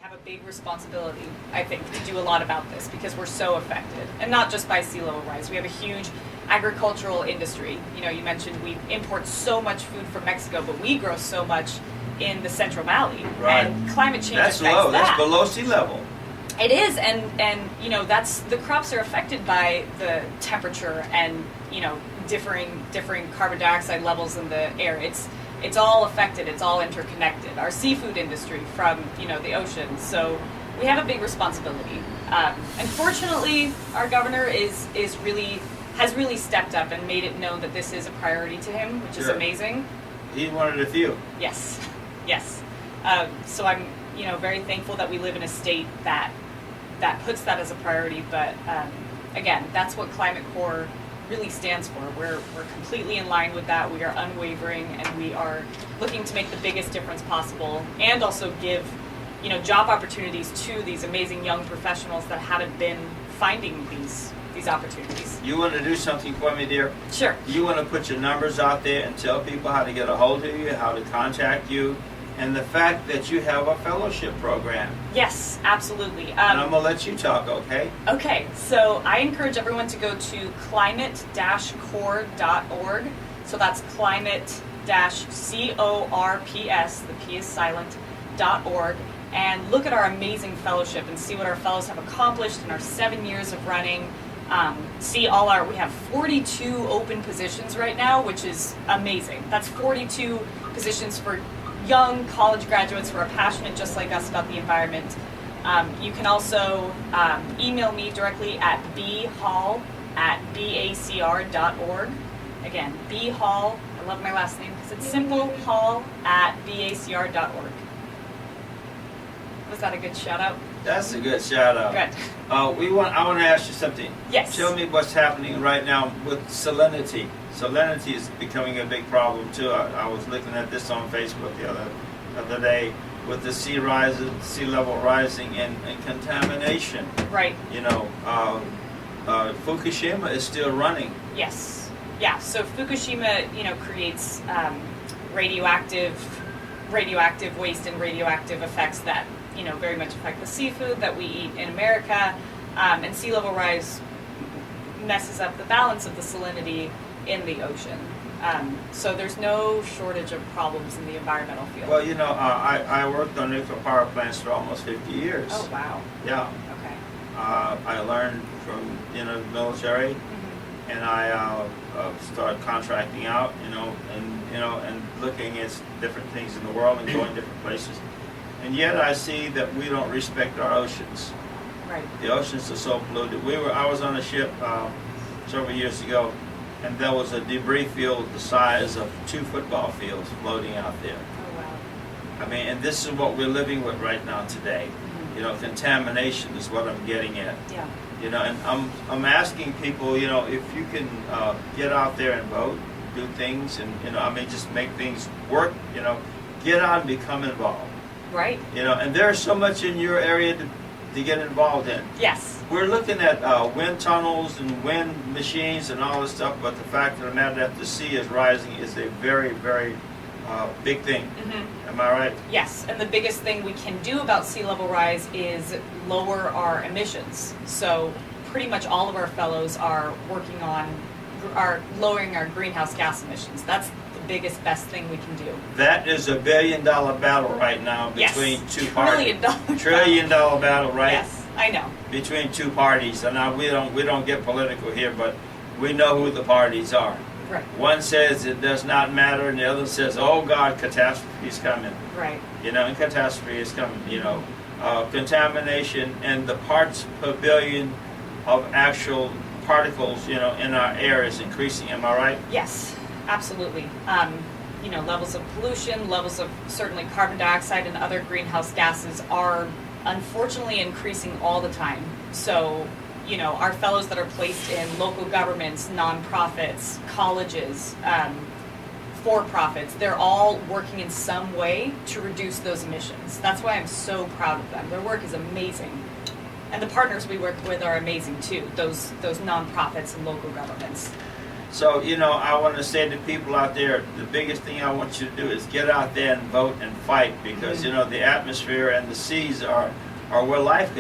have a big responsibility, I think, to do a lot about this because we're so affected. And not just by sea level rise. We have a huge agricultural industry. You know, you mentioned we import so much food from Mexico, but we grow so much in the Central Valley. Right. And climate change That's affects low. that. That's below sea level. It is, and you know, that's the crops are affected by the temperature and, you know, differing carbon dioxide levels in the air. It's all affected. It's all interconnected. Our seafood industry from, you know, the ocean. So we have a big responsibility. Unfortunately, our governor has really stepped up and made it known that this is a priority to him, which is amazing. He's one of the few. Yes, yes. So I'm, you know, very thankful that we live in a state that puts that as a priority. But again, that's what Climate Corps really stands for. We're completely in line with that. We are unwavering, and we are looking to make the biggest difference possible, and also give, you know, job opportunities to these amazing young professionals that haven't been finding these opportunities. You want to do something for me, dear? Sure. You want to put your numbers out there and tell people how to get a hold of you, how to contact you, and the fact that you have a fellowship program. Yes, absolutely. And I'm going to let you talk, okay? Okay, so I encourage everyone to go to climate-corps.org. So that's climate-corps, the P is silent, .org, and look at our amazing fellowship and see what our fellows have accomplished in our 7 years of running. We have 42 open positions right now, which is amazing. That's 42 positions for young college graduates who are passionate just like us about the environment. You can also email me directly at bhall@bacr.org. Again, bhall, I love my last name because it's simple, hall@bacr.org. Was that a good shout out? That's a good shout out. Good. I want to ask you something. Yes. Tell me what's happening right now with salinity. Salinity is becoming a big problem too. I was looking at this on Facebook the other day with the sea level rising and contamination. Right. You know, Fukushima is still running. Yes. Yeah. So Fukushima, you know, creates radioactive waste and radioactive effects that, you know, very much affect the seafood that we eat in America, and sea level rise messes up the balance of the salinity in the ocean. So there's no shortage of problems in the environmental field. Well, you know, I worked on nuclear power plants for almost 50 years. Oh, wow. Yeah. Okay. I learned from, you know, the military, and I started contracting out, and looking at different things in the world and going different places. And yet I see that we don't respect our oceans. Right. The oceans are so polluted. I was on a ship several years ago, and there was a debris field the size of 2 football fields floating out there. Oh, wow. I mean, and this is what we're living with right now today. You know, contamination is what I'm getting at. Yeah. You know, and I'm asking people, you know, if you can get out there and vote, do things, and, you know, I mean, just make things work, you know, get out and become involved. Right. You know, and there's so much in your area to get involved in. Yes. We're looking at wind tunnels and wind machines and all this stuff, but the fact of the matter that the sea is rising is a very, very big thing. Am I right? Yes, and the biggest thing we can do about sea level rise is lower our emissions. So pretty much all of our fellows are working on lowering our greenhouse gas emissions. That's the biggest, best thing we can do. That is $1 billion battle right now between two parties. $1 trillion battle, right? Yes, I know. Between two parties. And now we don't get political here, but we know who the parties are. Right. One says it does not matter, and the other says, "Oh God, catastrophe is coming." Right. You know, and catastrophe is coming. You know, contamination and the parts per billion of actual particles, you know, in our air is increasing. Am I right? Yes, absolutely. You know, levels of pollution, levels of certainly carbon dioxide and other greenhouse gases are unfortunately increasing all the time. So, you know, our fellows that are placed in local governments, nonprofits, colleges, for-profits, they're all working in some way to reduce those emissions. That's why I'm so proud of them. Their work is amazing. And the partners we work with are amazing too, those nonprofits and local governments. So, I want to say to people out there, the biggest thing I want you to do is get out there and vote and fight, because, the atmosphere and the seas are where life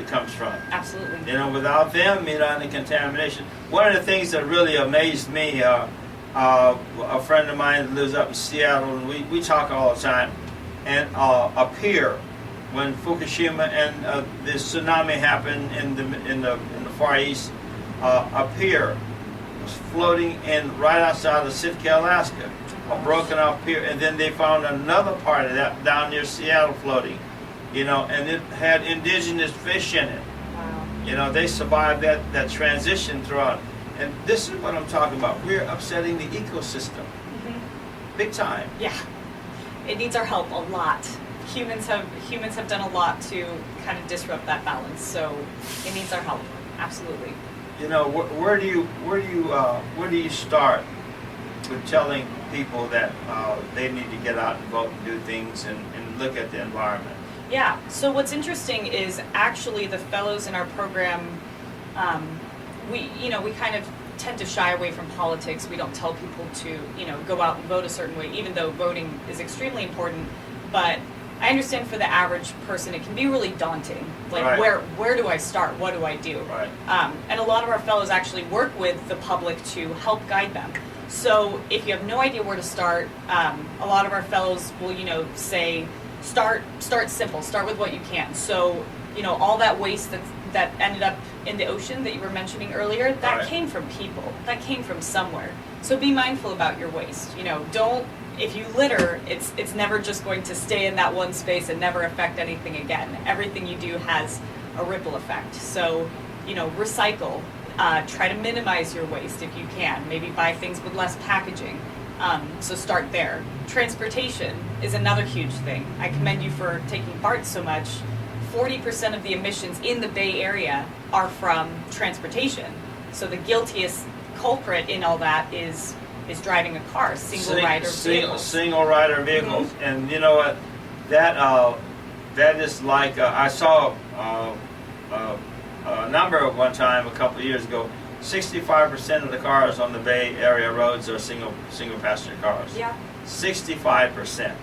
comes from. Absolutely. Without them, and the contamination. One of the things that really amazed me, a friend of mine that lives up in Seattle, and we talk all the time, and a pier, when Fukushima and the tsunami happened in the Far East, a pier was floating in right outside of Sitka, Alaska, a broken off pier, and then they found another part of that down near Seattle floating, and it had indigenous fish in it. Wow. They survived that transition throughout. And this is what I'm talking about. We're upsetting the ecosystem. Big time. Yeah. It needs our help a lot. Humans have done a lot to kind of disrupt that balance, so it needs our help. Absolutely. Where do you start with telling people that they need to get out and vote and do things and look at the environment? Yeah. So what's interesting is actually the fellows in our program, we kind of tend to shy away from politics. We don't tell people to, go out and vote a certain way, even though voting is extremely important. But I understand for the average person, it can be really daunting. Like, right. where do I start? What do I do? Right. And a lot of our fellows actually work with the public to help guide them. So if you have no idea where to start, a lot of our fellows will, say, start simple. Start with what you can. So, all that waste that ended up in the ocean that you were mentioning earlier, that right. came from people. That came from somewhere. So be mindful about your waste. Don't. If you litter, it's never just going to stay in that one space and never affect anything again. Everything you do has a ripple effect. So, recycle. Try to minimize your waste if you can. Maybe buy things with less packaging. So start there. Transportation is another huge thing. I commend you for taking part so much. 40% of the emissions in the Bay Area are from transportation. So the guiltiest culprit in all that is driving a car, single rider vehicles. Single rider vehicles. Mm-hmm. And you know what? That is like, I saw a number of one time a couple of years ago. 65% of the cars on the Bay Area roads are single passenger cars. Yeah. 65%.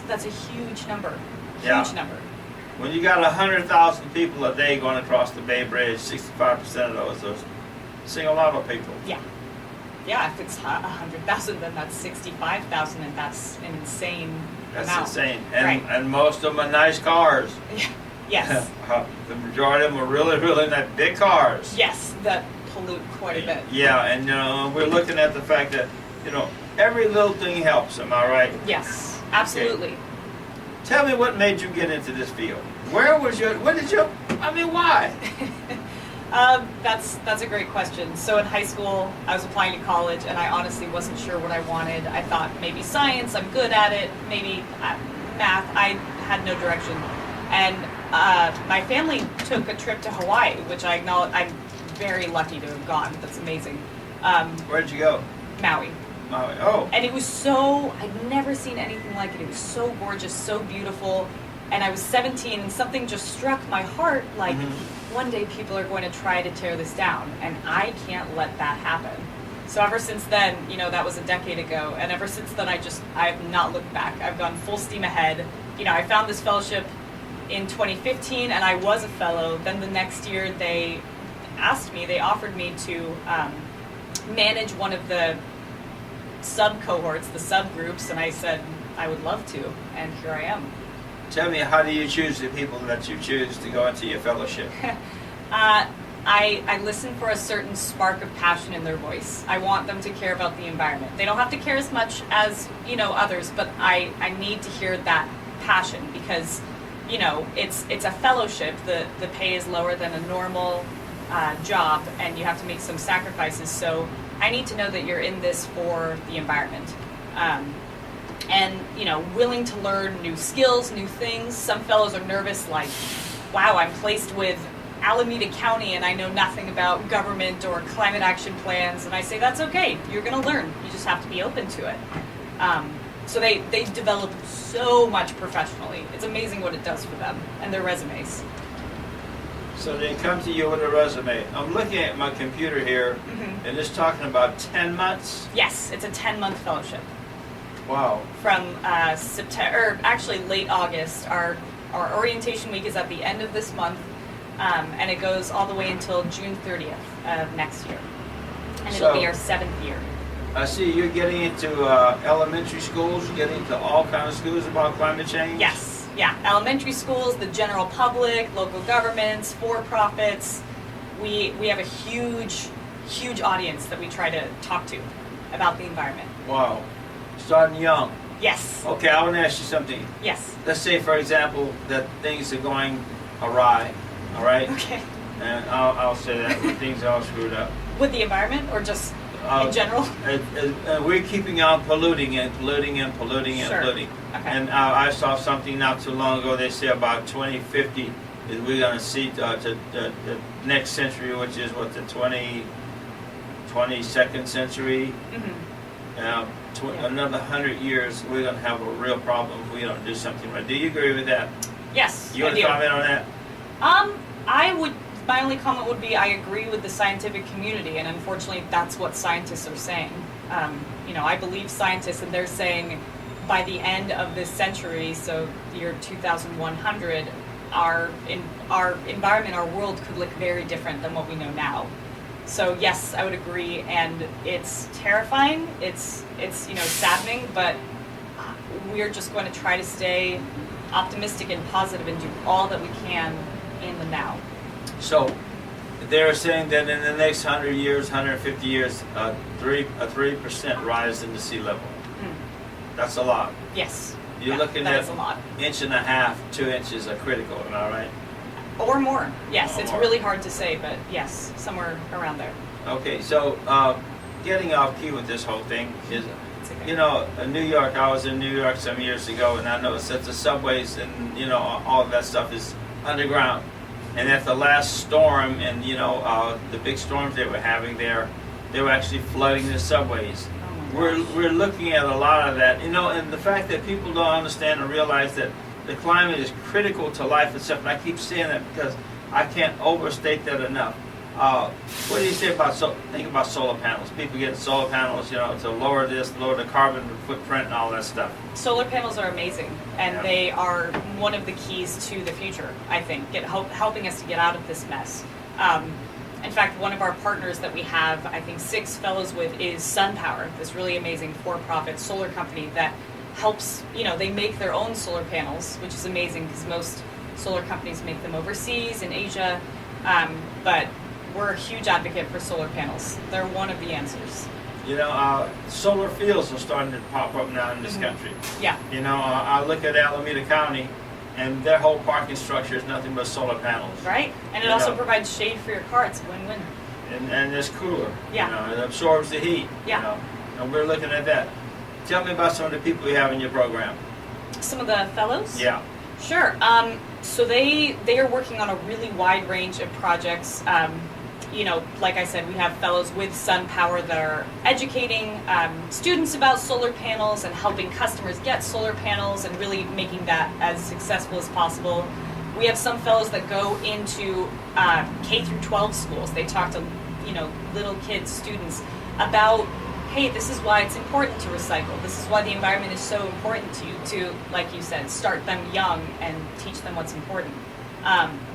That's a huge number. Yeah. Huge number. When you got 100,000 people a day going across the Bay Bridge, 65% of those are single auto people. Yeah. Yeah, if it's 100,000, then that's 65,000, and that's an insane amount. That's insane. And, right. And most of them are nice cars. Yeah. Yes. The majority of them are really, really nice big cars. Yes, that pollute quite a bit. Yeah, and we're looking at the fact that, every little thing helps, am I right? Yes, absolutely. Okay. Tell me what made you get into this field. Why? That's a great question. So in high school, I was applying to college, and I honestly wasn't sure what I wanted. I thought maybe science, I'm good at it. Maybe math, I had no direction. And my family took a trip to Hawaii, which I acknowledge I'm very lucky to have gone. That's amazing. Where'd you go? Maui. Maui. Oh. And it was I'd never seen anything like it. It was so gorgeous, so beautiful. And I was 17, and something just struck my heart, like, one day people are going to try to tear this down, and I can't let that happen. So ever since then, that was a decade ago, and ever since then I have not looked back. I've gone full steam ahead. I found this fellowship in 2015, and I was a fellow. Then the next year they offered me to manage one of the sub-cohorts, the subgroups, and I said I would love to, and here I am. Tell me, how do you choose the people that you choose to go into your fellowship? I listen for a certain spark of passion in their voice. I want them to care about the environment. They don't have to care as much as, others, but I need to hear that passion because, it's a fellowship. The pay is lower than a normal job, and you have to make some sacrifices. So I need to know that you're in this for the environment. And, willing to learn new skills, new things. Some fellows are nervous, like, wow, I'm placed with Alameda County and I know nothing about government or climate action plans. And I say, that's okay. You're going to learn. You just have to be open to it. So they develop so much professionally. It's amazing what it does for them and their resumes. So they come to you with a resume. I'm looking at my computer here, and it's talking about 10 months. Yes, it's a 10-month fellowship. Wow. From September, or actually late August. Our orientation week is at the end of this month, and it goes all the way until June 30th of next year. And it'll be our 7th year. I see you're getting into elementary schools, you're getting into all kinds of schools about climate change? Yes, yeah. Elementary schools, the general public, local governments, for-profits. We have a huge audience that we try to talk to about the environment. Wow. Starting young. Yes. Okay, I want to ask you something. Yes. Let's say, for example, that things are going awry, all right? Okay. And I'll say that when things are all screwed up. With the environment or just in general? We're keeping on polluting and polluting and polluting and Sure. polluting. Okay. And I saw something not too long ago. They say about 2050 is we're going to see the next century, which is what, the 22nd century. Another 100 years, we're going to have a real problem if we don't do something right. Do you agree with that? Yes, You want I to do. comment on that? My only comment would be I agree with the scientific community, and unfortunately that's what scientists are saying. I believe scientists, and they're saying by the end of this century, so the year 2100, our environment, our world could look very different than what we know now. So yes, I would agree, and it's terrifying, it's saddening, but we're just going to try to stay optimistic and positive and do all that we can in the now. So, they're saying that in the next 100 years, 150 years, a 3% rise in the sea level. That's a lot. Yes. You're Yeah, looking that at is a lot. 1.5 to 2 inches are critical, am I right? Or more. Yes, Or it's more. really hard to say, but yes, somewhere around there. Okay, so getting off key with this whole thing is, It's okay. in New York, I was in New York some years ago, and I noticed that the subways and, all of that stuff is underground. And at the last storm and, the big storms they were having there, they were actually flooding the subways. Oh my gosh. We're looking at a lot of that, and the fact that people don't understand and realize that the climate is critical to life itself, and I keep saying that because I can't overstate that enough. What do you say about think about solar panels? People get solar panels, to lower the carbon footprint and all that stuff. Solar panels are amazing, and Yeah. they are one of the keys to the future, I think, helping us to get out of this mess. In fact, one of our partners that we have, I think, 6 fellows with is SunPower, this really amazing for-profit solar company that helps, they make their own solar panels, which is amazing because most solar companies make them overseas in Asia, but we're a huge advocate for solar panels. They're one of the answers. Solar fields are starting to pop up now in this country. Yeah. I look at Alameda County, and their whole parking structure is nothing but solar panels. Right? And it also provides shade for your car. It's a win-win. And it's cooler. Yeah. It absorbs the heat. Yeah. And we're looking at that. Tell me about some of the people you have in your program. Some of the fellows? Yeah. Sure. So they are working on a really wide range of projects. Like I said, we have fellows with SunPower that are educating students about solar panels and helping customers get solar panels and really making that as successful as possible. We have some fellows that go into K through 12 schools. They talk to, little kids, students about, hey, this is why it's important to recycle. This is why the environment is so important to you, to, like you said, start them young and teach them what's important.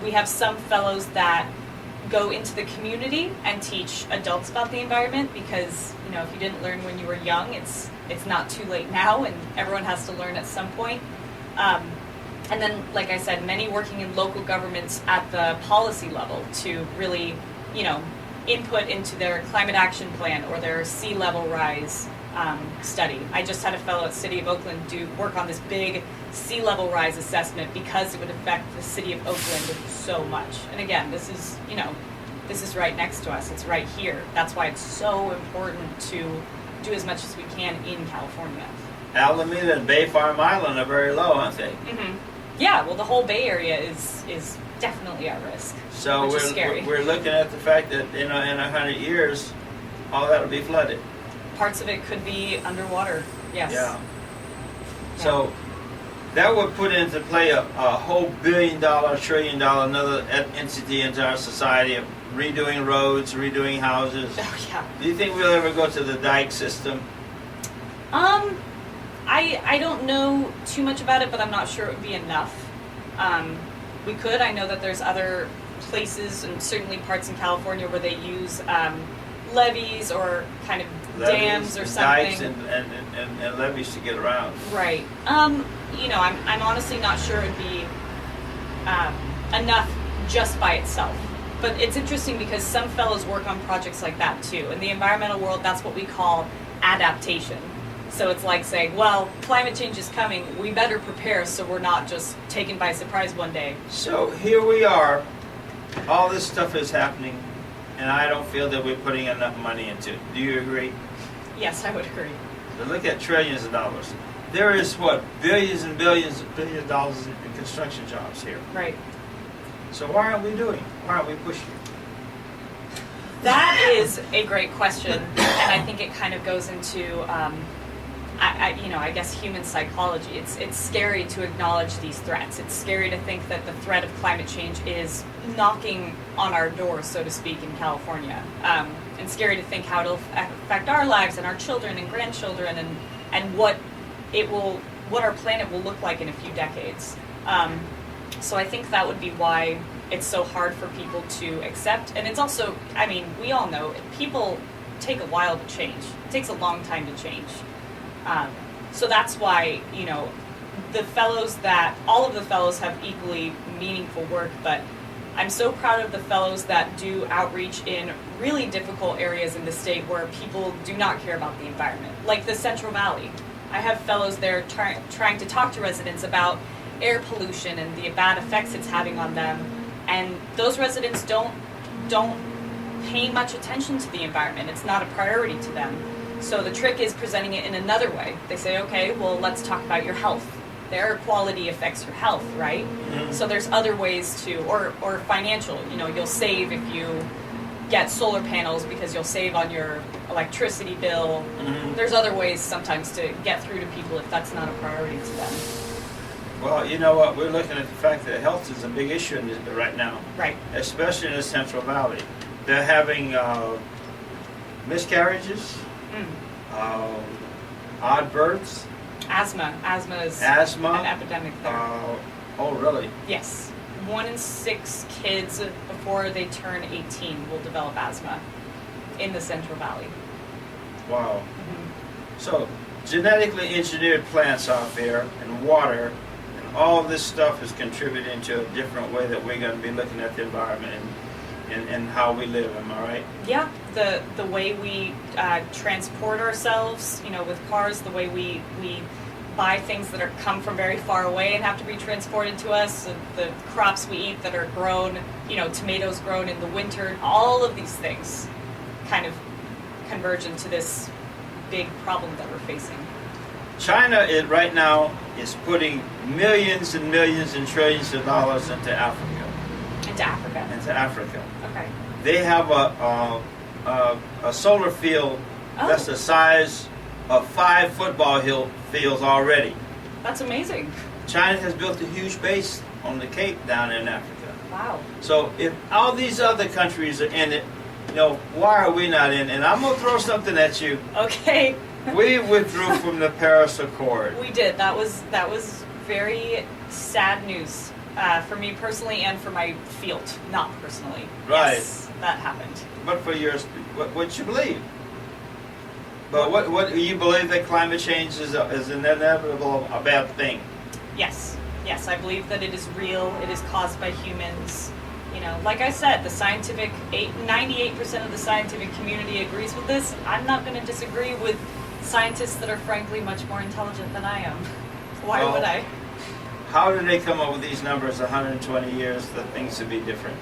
We have some fellows that go into the community and teach adults about the environment because, if you didn't learn when you were young, it's not too late now, and everyone has to learn at some point. And then, like I said, many working in local governments at the policy level to really, input into their climate action plan or their sea level rise study. I just had a fellow at City of Oakland do work on this big sea level rise assessment because it would affect the City of Oakland so much. And again, this is right next to us. It's right here. That's why it's so important to do as much as we can in California. Alameda and Bay Farm Island are very low, aren't they? Mm-hmm. Yeah, well, the whole Bay Area is definitely at risk. So which is scary. we're looking at the fact that in 100 years, all that'll be flooded. Parts of it could be underwater. Yes. Yeah. So that would put into play a whole $1 billion, $1 trillion, another entity into our society of redoing roads, redoing houses. Oh yeah. Do you think we'll ever go to the dike system? I don't know too much about it, but I'm not sure it would be enough. We could. I know that there's other places and certainly parts in California where they use levees or kind of dams or something. Dikes and levees to get around. Right. I'm honestly not sure it'd be enough just by itself. But it's interesting because some fellows work on projects like that too. In the environmental world, that's what we call adaptation. So it's like saying, well, climate change is coming, we better prepare so we're not just taken by surprise one day. So here we are, all this stuff is happening, and I don't feel that we're putting enough money into it. Do you agree? Yes, I would agree. But look at trillions of dollars. There is what, billions and billions of dollars in construction jobs here. Right. So why aren't we doing it? Why aren't we pushing it? That is a great question, and I think it kind of goes into, I guess human psychology. It's scary to acknowledge these threats. It's scary to think that the threat of climate change is knocking on our door, so to speak, in California. And scary to think how it'll affect our lives and our children and grandchildren and what our planet will look like in a few decades. So I think that would be why it's so hard for people to accept. And it's also, we all know, people take a while to change. It takes a long time to change. So that's why, all of the fellows have equally meaningful work, but I'm so proud of the fellows that do outreach in really difficult areas in the state where people do not care about the environment, like the Central Valley. I have fellows there trying to talk to residents about air pollution and the bad effects it's having on them, and those residents don't pay much attention to the environment. It's not a priority to them. So the trick is presenting it in another way. They say, okay, well, let's talk about your health. The air quality affects your health, right? Mm-hmm. So there's other ways to, or financial. You'll save if you get solar panels because you'll save on your electricity bill. Mm-hmm. There's other ways sometimes to get through to people if that's not a priority to them. Well, you know what? We're looking at the fact that health is a big issue right now. Right. Especially in the Central Valley. They're having miscarriages, odd births. Asthma is an epidemic there. Oh, really? Yes. 1 in 6 kids before they turn 18 will develop asthma in the Central Valley. Wow. Mm-hmm. So, genetically engineered plants out there and water and all this stuff is contributing to a different way that we're going to be looking at the environment and how we live. Am I right? Yeah. The way we transport ourselves, with cars, the way we buy things that come from very far away and have to be transported to us, the crops we eat that are grown, tomatoes grown in the winter, all of these things kind of converge into this big problem that we're facing. China right now is putting millions and millions and trillions of dollars into Africa. Into Africa. Okay. They have a solar field that's the size of 5 football fields already. That's amazing. China has built a huge base on the Cape down in Africa. Wow. So if all these other countries are in it, why are we not in? And I'm going to throw something at you. Okay. We withdrew from the Paris Accord. We did. That was very sad news for me personally and for my field, not personally. Right. Yes, that happened. But for yours, what you believe? But what you believe that climate change is an inevitable, a bad thing? Yes, I believe that it is real. It is caused by humans. Like I said, the 98% of the scientific community agrees with this. I'm not going to disagree with scientists that are frankly much more intelligent than I am. Why would I? How did they come up with these numbers 120 years that things would be different?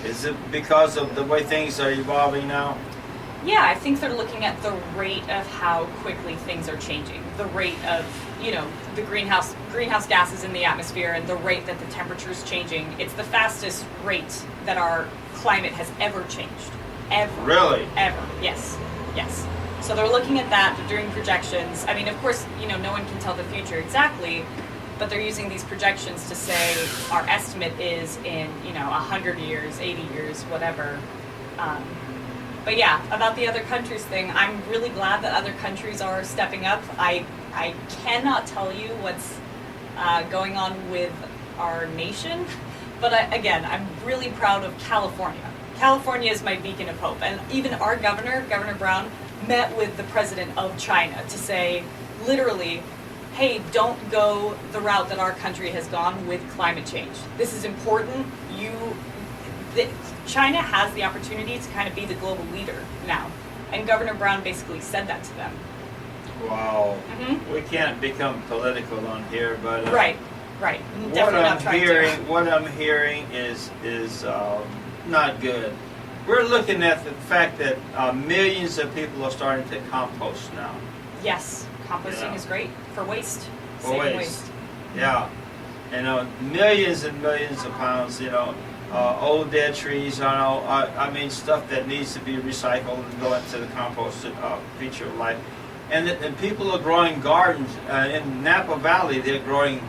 Is it because of the way things are evolving now? Yeah, I think they're looking at the rate of how quickly things are changing. The rate of, the greenhouse gases in the atmosphere and the rate that the temperature is changing. It's the fastest rate that our climate has ever changed. Ever. Really? Ever. Yes. So they're looking at that, they're doing projections. Of course, no one can tell the future exactly, but they're using these projections to say our estimate is in 100 years, 80 years, whatever. But yeah, about the other countries thing, I'm really glad that other countries are stepping up. I cannot tell you what's going on with our nation, but again, I'm really proud of California. California is my beacon of hope, and even our governor, Governor Brown, met with the president of China to say, literally, hey, don't go the route that our country has gone with climate change. This is important. China has the opportunity to kind of be the global leader now, and Governor Brown basically said that to them. Wow. We can't become political on here, but right. Definitely not trying to. What I'm hearing is not good. We're looking at the fact that millions of people are starting to compost now. Yes, composting is great for waste. For Saving waste. Yeah. Millions and millions of pounds, old dead trees, I mean stuff that needs to be recycled and go into the compost feature of life. And people are growing gardens. In Napa Valley, they're growing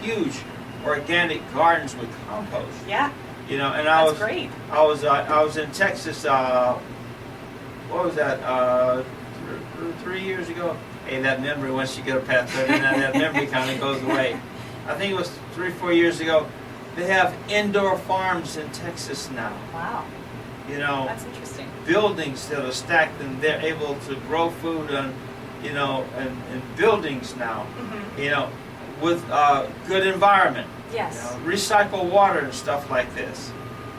huge organic gardens with compost. Yeah. And That's great. I was in Texas. What was that? 3 years ago. Hey, that memory, once you get past 39, that memory kind of goes away. I think it was 3-4 years ago. They have indoor farms in Texas now. Wow. That's interesting. Buildings that are stacked, and they're able to grow food on, in buildings now. With good environment. Yes. Recycle water and stuff like this.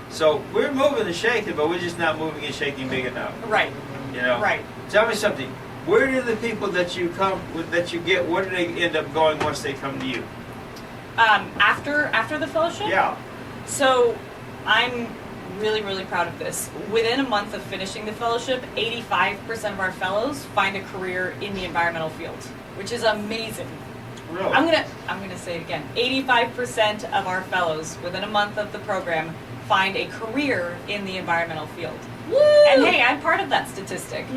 So we're moving and shaking, but we're just not moving and shaking big enough. Right. Right. Tell me something. Where do the people that you get? Where do they end up going once they come to you? After the fellowship? Yeah. So I'm really, really proud of this. Within a month of finishing the fellowship, 85% of our fellows find a career in the environmental field, which is amazing. Really? I'm gonna say it again. 85% of our fellows within a month of the program find a career in the environmental field. Woo! And hey, I'm part of that statistic.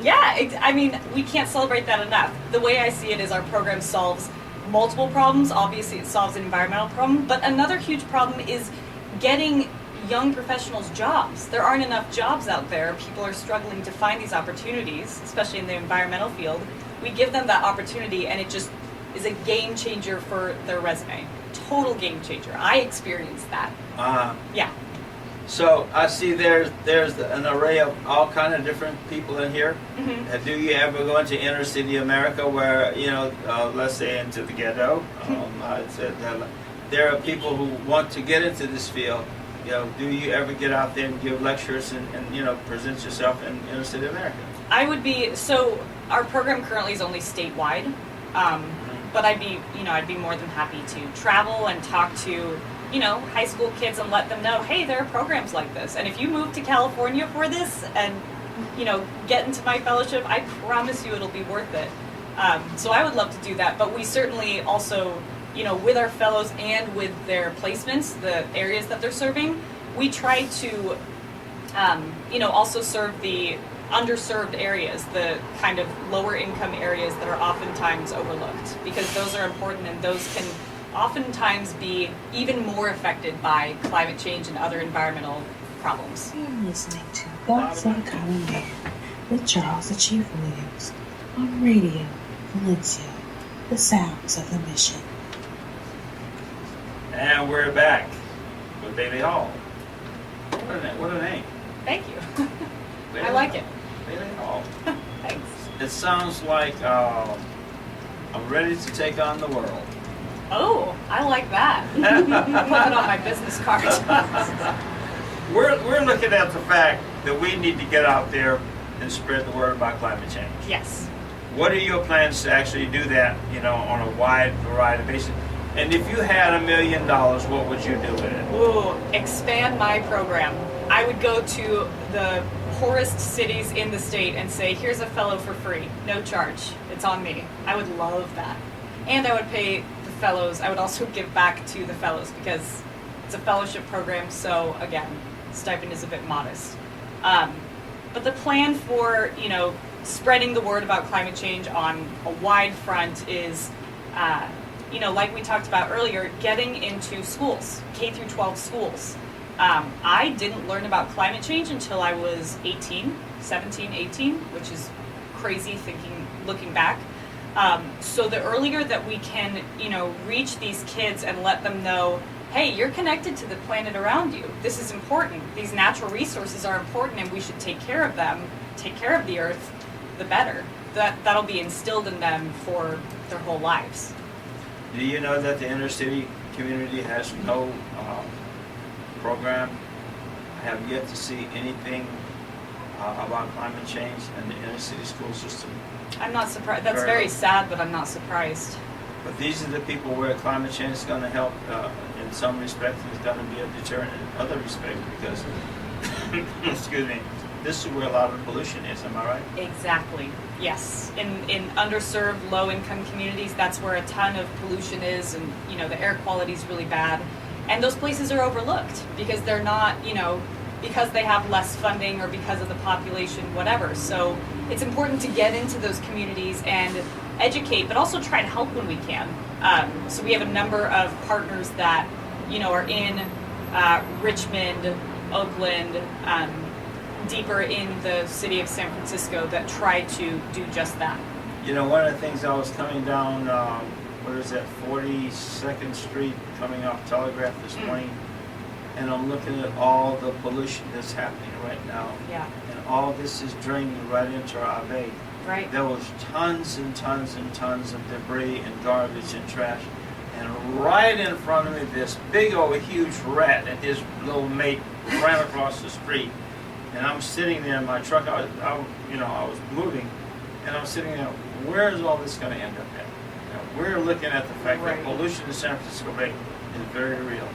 Yeah, I mean, we can't celebrate that enough. The way I see it is our program solves multiple problems. Obviously, it solves an environmental problem, but another huge problem is getting young professionals jobs. There aren't enough jobs out there. People are struggling to find these opportunities, especially in the environmental field. We give them that opportunity, and it just is a game changer for their resume. Total game changer. I experienced that. Yeah. So I see there's an array of all kind of different people in here. Do you ever go into inner city America where, let's say into the ghetto? There are people who want to get into this field. Do you ever get out there and give lectures and present yourself in inner city America? So our program currently is only statewide. But I'd be more than happy to travel and talk to, high school kids and let them know, hey, there are programs like this. And if you move to California for this and, get into my fellowship, I promise you it'll be worth it. So I would love to do that. But we certainly also, with our fellows and with their placements, the areas that they're serving, we try to, also serve the underserved areas, the kind of lower income areas that are oftentimes overlooked, because those are important and those can oftentimes be even more affected by climate change and other environmental problems. You're listening to Thoughts on Common Man with Charles the Chief Williams on Radio Valencia, the sounds of the mission. And we're back with Bailey Hall. What a name. Thank you. Bailey I like it. Bailey Hall. Thanks. It sounds like I'm ready to take on the world. Oh, I like that. Put it on my business card. We're looking at the fact that we need to get out there and spread the word about climate change. Yes. What are your plans to actually do that, on a wide variety of basis? And if you had $1 million, what would you do with it? Ooh, expand my program. I would go to the poorest cities in the state and say, here's a fellow for free, no charge. It's on me. I would love that. And I would pay the fellows. I would also give back to the fellows because it's a fellowship program, so again, stipend is a bit modest. But the plan for, spreading the word about climate change on a wide front is like we talked about earlier, getting into schools, K through 12 schools. I didn't learn about climate change until I was 17, 18, which is crazy looking back. So the earlier that we can, reach these kids and let them know, hey, you're connected to the planet around you. This is important. These natural resources are important and we should take care of them, take care of the earth, the better. That'll be instilled in them for their whole lives. Do you know that the inner city community has no program? I have yet to see anything about climate change in the inner city school system. I'm not surprised. That's very sad, but I'm not surprised. But these are the people where climate change is going to help in some respects, and it's going to be a deterrent in other respects because, excuse me, this is where a lot of pollution is. Am I right? Exactly. Yes. In underserved, low-income communities, that's where a ton of pollution is, and the air quality is really bad. And those places are overlooked because they're not, because they have less funding or because of the population, whatever. So it's important to get into those communities and educate, but also try to help when we can. So we have a number of partners that, are in Richmond, Oakland, deeper in the city of San Francisco that try to do just that. One of the things I was coming down, 42nd Street, coming off Telegraph this morning, and I'm looking at all the pollution that's happening right now. Yeah. And all this is draining right into our bay. Right. There was tons and tons and tons of debris and garbage and trash. And right in front of me, this big old huge rat and his little mate ran across the street. And I'm sitting there in my truck. I was moving, and I'm sitting there. Where is all this going to end up at? We're looking at the fact that pollution in San Francisco Bay is very real,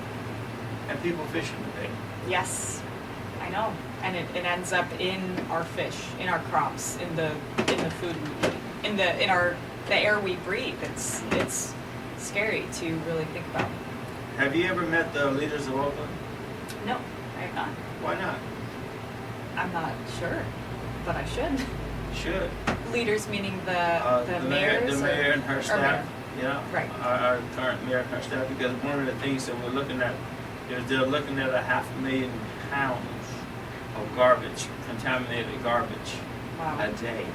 and people fish in the bay. Yes, I know, and it ends up in our fish, in our crops, in the food we eat, in the air we breathe. It's scary to really think about. Have you ever met the leaders of Oakland? No, I have not. Why not? I'm not sure, but I should. You should. Leaders meaning the mayors? The mayor and her staff. Right. Our current mayor and her staff, because one of the things that we're looking at is they're looking at 500,000 pounds of garbage, contaminated garbage, a day.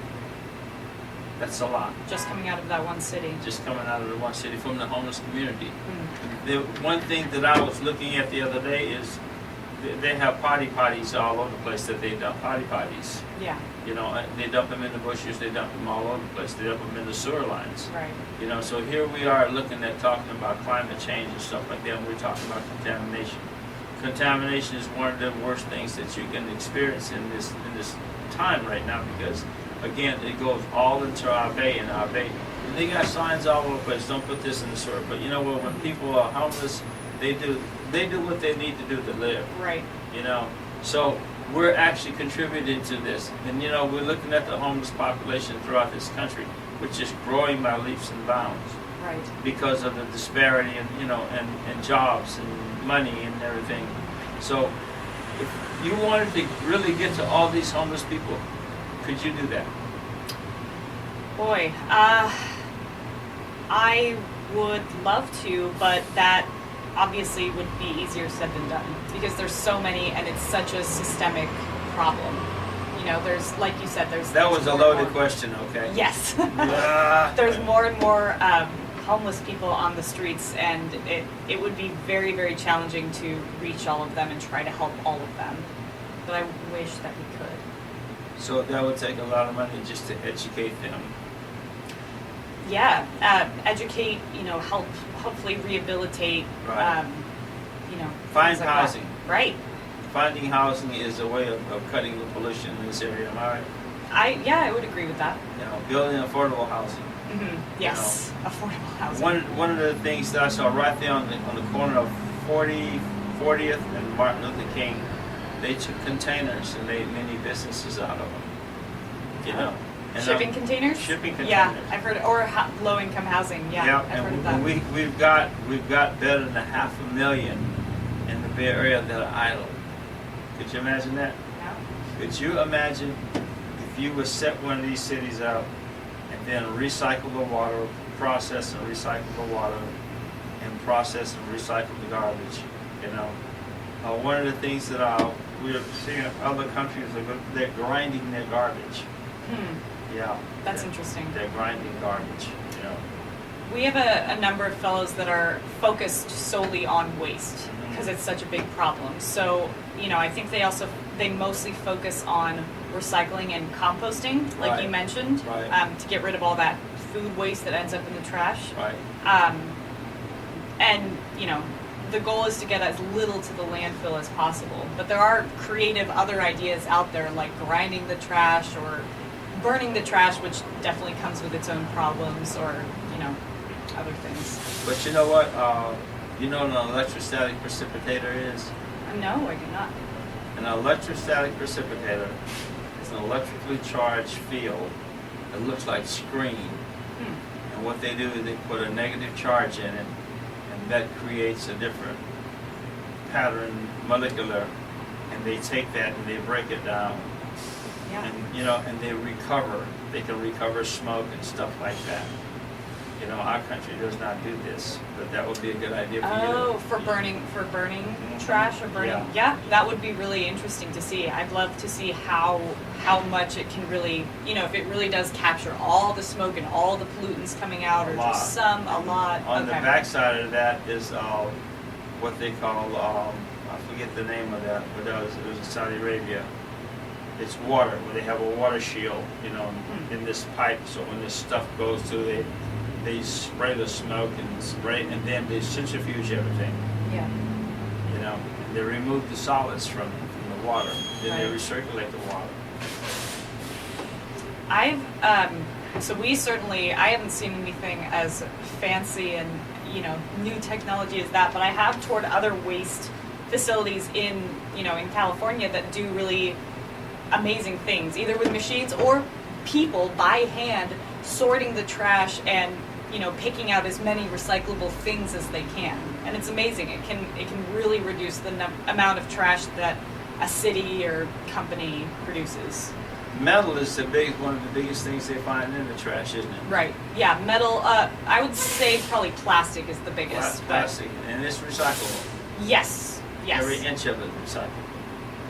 That's a lot. Just coming out of that one city. Just coming out of the one city from the homeless community. Mm. The one thing that I was looking at the other day is they have potties all over the place that they dump potties. Yeah. They dump them in the bushes, they dump them all over the place, they dump them in the sewer lines. Right. So here we are looking at talking about climate change and stuff like that, and we're talking about contamination. Contamination is one of the worst things that you can experience in this time right now because, again, it goes all into our bay, and our bay. And they got signs all over the place, don't put this in the sewer. But you know what, when people are homeless, they do what they need to do to live. Right. So we're actually contributing to this. And we're looking at the homeless population throughout this country, which is growing by leaps and bounds. Right. Because of the disparity and jobs and money and everything. So if you wanted to really get to all these homeless people, could you do that? Boy, I would love to, but that obviously would be easier said than done because there's so many and it's such a systemic problem. There's, like you said, there's... That was a loaded question, okay? Yes. Yeah. There's more and more homeless people on the streets, and it would be very, very challenging to reach all of them and try to help all of them. But I wish that we could. So that would take a lot of money just to educate them. Yeah, educate, help, hopefully rehabilitate, Right. things Find like housing. that. Right. Finding housing is a way of cutting the pollution in this area, am I right? I would agree with that. Building affordable housing. Mm-hmm. Yes, affordable housing. One of the things that I saw right there on the corner of 40th and Martin Luther King, they took containers and made many businesses out of them. And shipping containers? Shipping containers. Yeah, I've heard, or low-income housing. Yeah, I've heard of that. We've got better than 500,000 in the Bay Area that are idle. Could you imagine that? No. Could you imagine if you would set one of these cities up and then recycle the water, process and recycle the water and process and recycle the garbage. You know, one of the things that we're seeing in other countries, they're grinding their garbage. Yeah. That's interesting. They're grinding garbage. You know. We have a number of fellows that are focused solely on waste because it's such a big problem. So, you know, I think they mostly focus on recycling and composting, like Right. you mentioned, Right. to get rid of all that food waste that ends up in the trash. Right. And, you know, the goal is to get as little to the landfill as possible. But there are creative other ideas out there, like grinding the trash or burning the trash, which definitely comes with its own problems, or, you know, other things. But you know what? You know what an electrostatic precipitator is? No, I do not. An electrostatic precipitator is an electrically charged field that looks like screen. And what they do is they put a negative charge in it, and that creates a different pattern, molecular, and they take that and they break it down. Yeah. And you know, and they recover. They can recover smoke and stuff like that. You know, our country does not do this, but that would be a good idea for you. Oh, for burning trash or burning. Yeah, that would be really interesting to see. I'd love to see how much it can really, you know, if it really does capture all the smoke and all the pollutants coming out, or just a lot. On the backside of that is what they call, I forget the name of that, but it was in Saudi Arabia. It's water, where they have a water shield, you know, in this pipe, so when this stuff goes through, they spray the smoke and then they centrifuge everything. Yeah. You know, and they remove the solids from the water. Then they Right. recirculate the water. I haven't seen anything as fancy and, you know, new technology as that, but I have toured other waste facilities in California that do really amazing things, either with machines or people by hand sorting the trash and, you know, picking out as many recyclable things as they can. And it's amazing. It can really reduce the amount of trash that a city or company produces. Metal is one of the biggest things they find in the trash, isn't it? Right. Yeah, metal. I would say probably plastic is the biggest. Plastic, and it's recyclable. Yes. Yes. Every inch of it is recyclable.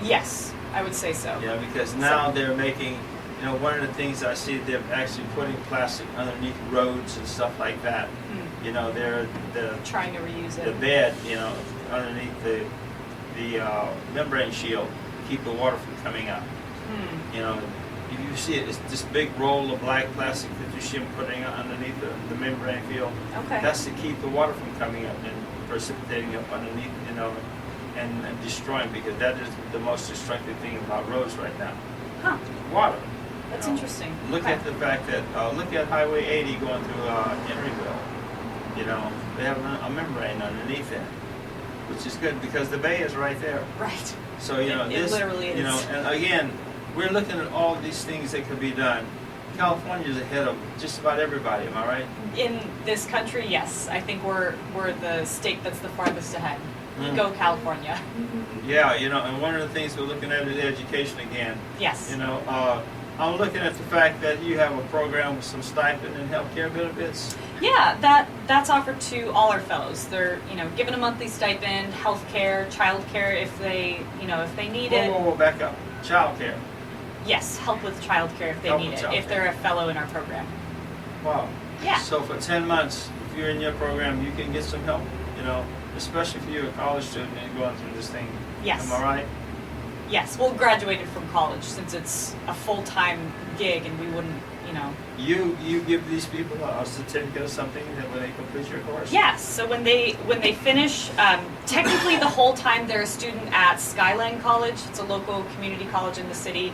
Yes, I would say so. Yeah, because now they're making, you know, one of the things I see, they're actually putting plastic underneath roads and stuff like that. You know, they're trying to reuse it. The bed, you know, underneath the membrane shield to keep the water from coming out. You know, if you see it, it's this big roll of black plastic that you see them putting underneath the membrane field. Okay. That's to keep the water from coming up and precipitating up underneath, you know, and destroying, because that is the most destructive thing about roads right now. Huh. Water. That's you know. interesting. Look Okay. at the fact that, look at Highway 80 going through Henryville. You know, they have a membrane underneath it, which is good because the bay is right there. Right. So, you know, it literally is. You know, and again, we're looking at all these things that could be done. California's ahead of just about everybody, am I right? In this country, yes. I think we're the state that's the farthest ahead. Go California. Yeah, you know, and one of the things we're looking at is education again. Yes. You know, I'm looking at the fact that you have a program with some stipend and healthcare benefits. Yeah, that's offered to all our fellows. They're, you know, given a monthly stipend, health care, child care if they need it. Whoa, back up. Child care. Yes, help with child care if they Help need with it, if childcare. they're a fellow in our program. Wow. Yeah. So for 10 months, if you're in your program, you can get some help, you know, especially if you're a college student and you're going through this thing. Yes. Am I right? Yes, well, graduated from college since it's a full-time gig and we wouldn't, you know. You give these people a certificate or something that when they complete your course? Yes, so when they finish, technically the whole time they're a student at Skyline College. It's a local community college in the city,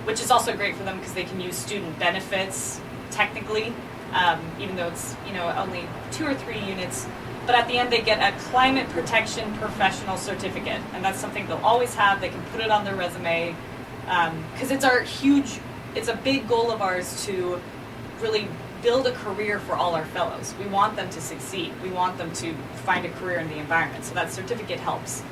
which is also great for them because they can use student benefits technically, even though it's, you know, only 2 or 3 units. But at the end, they get a climate protection professional certificate, and that's something they'll always have. They can put it on their resume, because it's a big goal of ours to really build a career for all our fellows. We want them to succeed. We want them to find a career in the environment, so that certificate helps.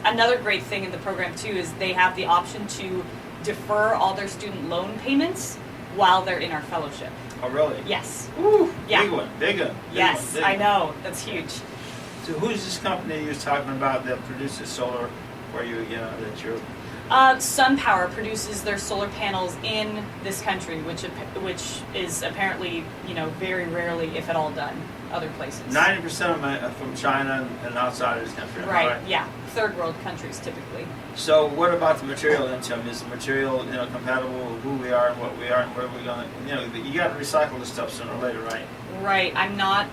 Another great thing in the program, too, is they have the option to defer all their student loan payments while they're in our fellowship. Oh, really? Yes. Ooh, Yeah. big one, big one. Yes, big I one. know. That's huge. So who's this company you was talking about that produces solar for you, that you're... SunPower produces their solar panels in this country, which is apparently, very rarely, if at all, done other places. 90% of them are from China and outside of this country. am I Right. Yeah. Third world countries typically. So what about the material into them? Is the material, compatible with who we are and what we are and where we're going to, you got to recycle this stuff sooner or later, right? Right. I'm not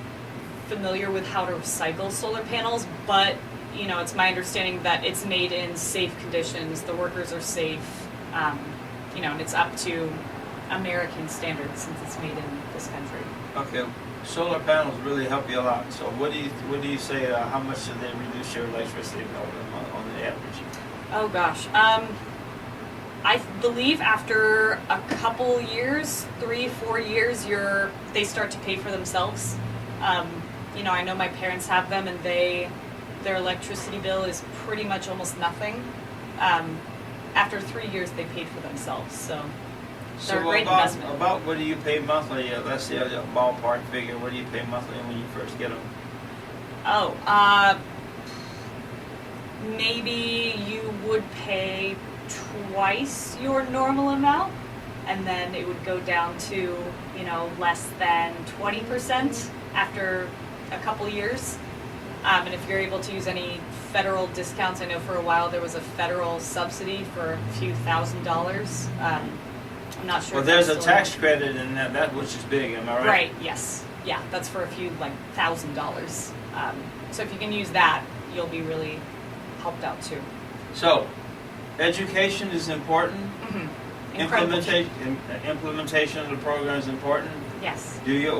familiar with how to recycle solar panels, but it's my understanding that it's made in safe conditions. The workers are safe, and it's up to American standards since it's made in this country. Okay, solar panels really help you a lot. So what do you say? How much do they reduce your electricity bill on the average? Oh gosh, I believe after a couple years, 3-4 years, they start to pay for themselves. I know my parents have them, and their electricity bill is pretty much almost nothing. After 3 years, they paid for themselves, so they're a great investment. About what do you pay monthly? Let's say a ballpark figure. What do you pay monthly when you first get them? Oh, maybe you would pay twice your normal amount, and then it would go down to, less than 20% after a couple years. And if you're able to use any federal discounts, I know for a while there was a federal subsidy for a few $1,000s. I'm not sure. Well, there's a tax credit in that which is big, am I right? Right, yes. Yeah, that's for a few, $1,000. So if you can use that, you'll be really helped out too. So, education is important. Mm-hmm. Implementation of the program is important. Yes. Do you,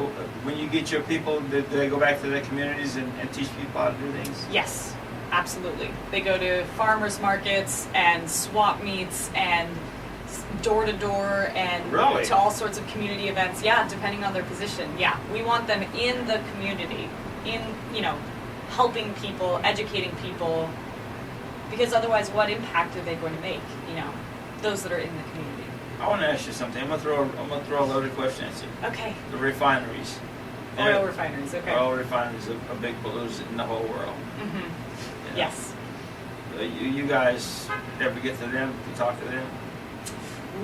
when you get your people, do they go back to their communities and teach people how to do things? Yes, absolutely. They go to farmers markets and swap meets and door to door and Really? to all sorts of community events. Yeah, depending on their position. Yeah, we want them in the community, helping people, educating people, because otherwise, what impact are they going to make? Those that are in the community. I want to ask you something. I'm gonna throw a loaded question at you. Okay. The refineries. Oil refineries. Okay. Oil refineries are a big pollutant in the whole world. Mm-hmm. Yes. You guys ever get to them to talk to them?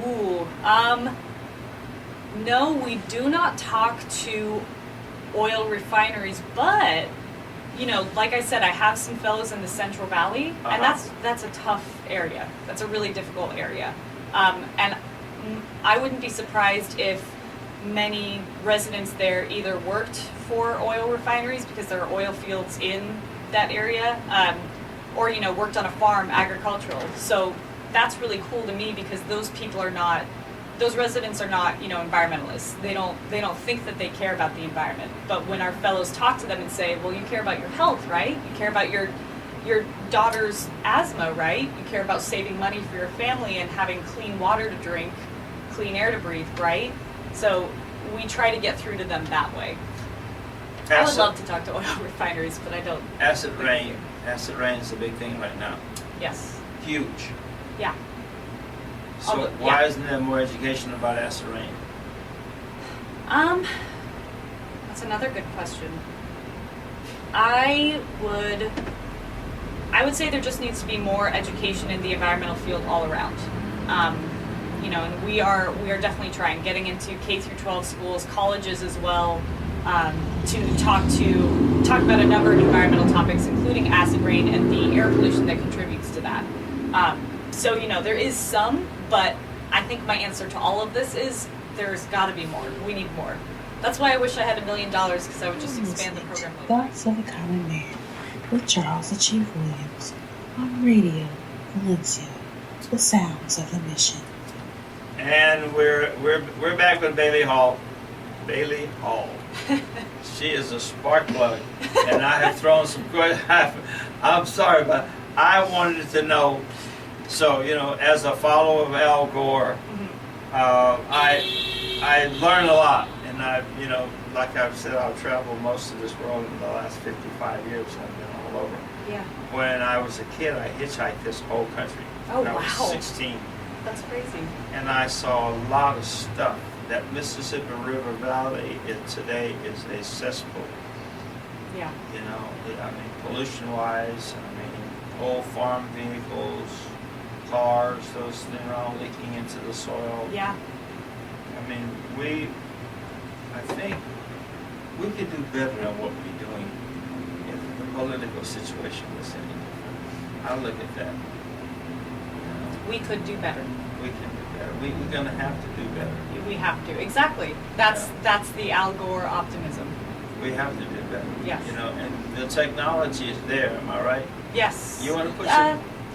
Ooh. No, we do not talk to oil refineries, but like I said, I have some fellows in the Central Valley, and that's a tough area. That's a really difficult area, and I wouldn't be surprised if many residents there either worked for oil refineries because there are oil fields in that area, or worked on a farm, agricultural. So that's really cool to me because those residents are not environmentalists. They don't think that they care about the environment. But when our fellows talk to them and say, well, you care about your health, right? You care about your daughter's asthma, right? You care about saving money for your family and having clean water to drink, clean air to breathe, right? So we try to get through to them that way. I would love to talk to oil refineries, but I don't. Acid rain. Acid rain is a big thing right now. Yes. Huge. Yeah. So why isn't there more education about acid rain? That's another good question. I would say there just needs to be more education in the environmental field all around. And we are definitely trying, getting into K through 12 schools, colleges as well, to talk about a number of environmental topics, including acid rain and the air pollution that contributes to that. So there is some, but I think my answer to all of this is there's got to be more. We need more. That's why I wish I had $1 million, because I would just expand the program. Thoughts of a Common Man with Charles the Chief Williams on Radio Valencia, the sounds of the mission. And we're back with Bailey Hall. Bailey Hall. She is a spark plug, and I have thrown some good. I'm sorry, but I wanted to know. So as a follower of Al Gore, I learned a lot, and like I've said, I've traveled most of this world in the last 55 years. I've been all over. Yeah. When I was a kid, I hitchhiked this whole country. Oh, when I was wow. 16. That's crazy. And I saw a lot of stuff that Mississippi River Valley today is a cesspool. Yeah. You know, I mean, pollution-wise, I mean, old farm vehicles, cars, those things are all leaking into the soil. Yeah. I mean, I think we could do better than what we're doing if the political situation was any different. I look at that. You know, We could do better. we can do better. We're going to have to do better. We have to. Exactly. That's the Al Gore optimism. We have to do better. Yes. You know, and the technology is there, am I right? Yes. You want to push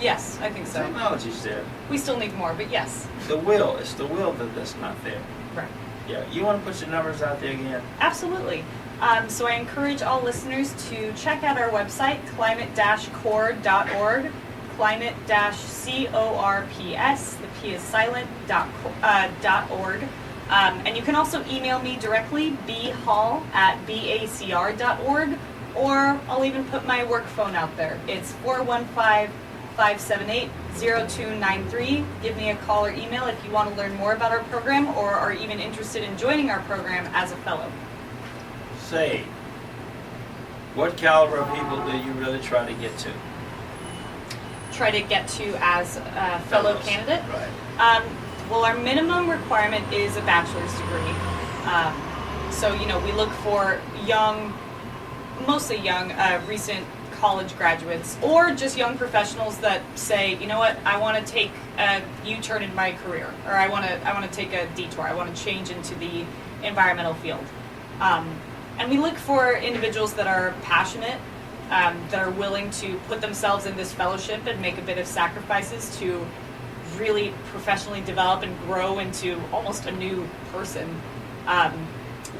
Yes, I think the so. technology's there. We still need more, but yes. The will, it's the will that's not there. Right. Yeah, you want to put your numbers out there again? Absolutely. So I encourage all listeners to check out our website, climate-core.org, climate-corps, the P is silent, .org. And you can also email me directly, bhall@bacr.org, or I'll even put my work phone out there. It's 415-578-0293. Give me a call or email if you want to learn more about our program or are even interested in joining our program as a fellow. Say, what caliber of people do you really try to get to? Try to get to as a fellow Fellows. candidate. Right. Well, our minimum requirement is a bachelor's degree. So, we look for mostly young, recent college graduates, or just young professionals that say, you know what, I want to take a U-turn in my career, or I want to take a detour. I want to change into the environmental field. And we look for individuals that are passionate, that are willing to put themselves in this fellowship and make a bit of sacrifices to really professionally develop and grow into almost a new person.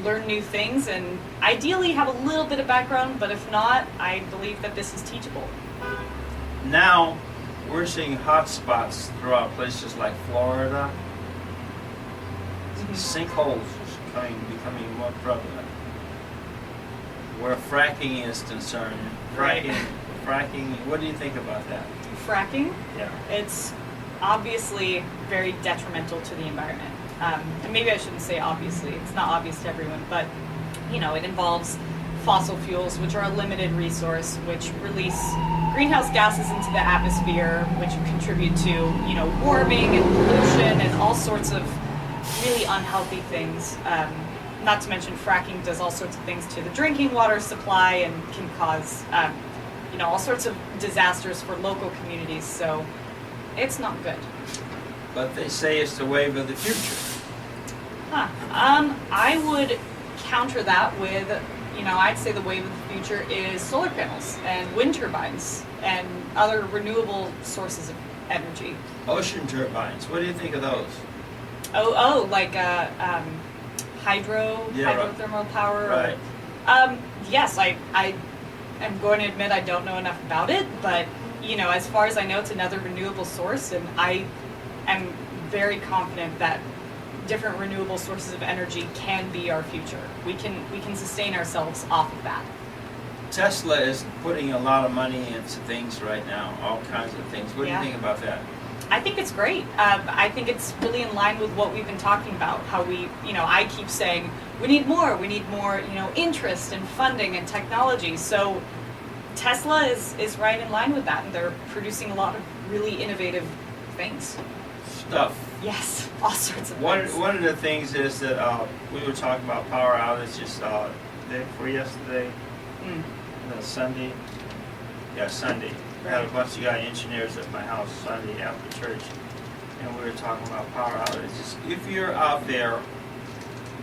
Learn new things, and ideally have a little bit of background, but if not, I believe that this is teachable. Now, we're seeing hot spots throughout places like Florida. Sinkholes are becoming more prevalent. Where fracking is concerned. Right. Fracking, what do you think about that? Fracking, Yeah. it's obviously very detrimental to the environment. And maybe I shouldn't say obviously, it's not obvious to everyone, but it involves fossil fuels, which are a limited resource, which release greenhouse gases into the atmosphere, which contribute to, warming and pollution and all sorts of really unhealthy things. Not to mention fracking does all sorts of things to the drinking water supply and can cause, all sorts of disasters for local communities. So it's not good. But they say it's the wave of the future. I would counter that with, I'd say the wave of the future is solar panels and wind turbines and other renewable sources of energy. Ocean turbines, what do you think of those? Like hydrothermal power. Right. Yes, I am going to admit I don't know enough about it, but as far as I know, it's another renewable source, and I am very confident that different renewable sources of energy can be our future. We can sustain ourselves off of that. Tesla is putting a lot of money into things right now, all kinds of things. What do you think about that? I think it's great. I think it's really in line with what we've been talking about, how I keep saying we need more, interest and funding and technology. So Tesla is right in line with that, and they're producing a lot of really innovative things. Stuff. Yes, all sorts of One things. of the things is that we were talking about power outages day before yesterday, Sunday. Yeah, Sunday. I had a bunch of guy engineers at my house Sunday after church, and we were talking about power outages. If you're out there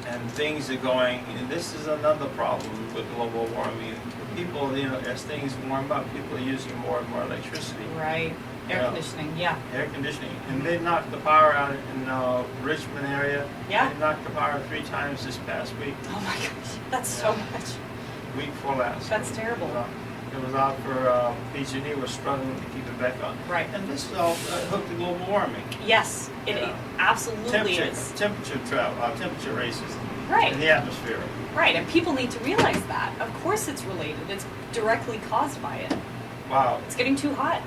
and things are going, and this is another problem with global warming, people, as things warm up, people are using more and more electricity. Right. Air conditioning, yeah. Air conditioning. And they knocked the power out in Richmond area. Yeah. They knocked the power 3 times this past week. Oh my gosh, that's so much. Week before last. That's terrible. It was out for PG&E was struggling to keep it back on. Right. And this is all hooked to global warming. Yes, it absolutely is. Temperature raises Right. in the atmosphere. Right, and people need to realize that. Of course it's related. It's directly caused by it. Wow. It's getting too hot.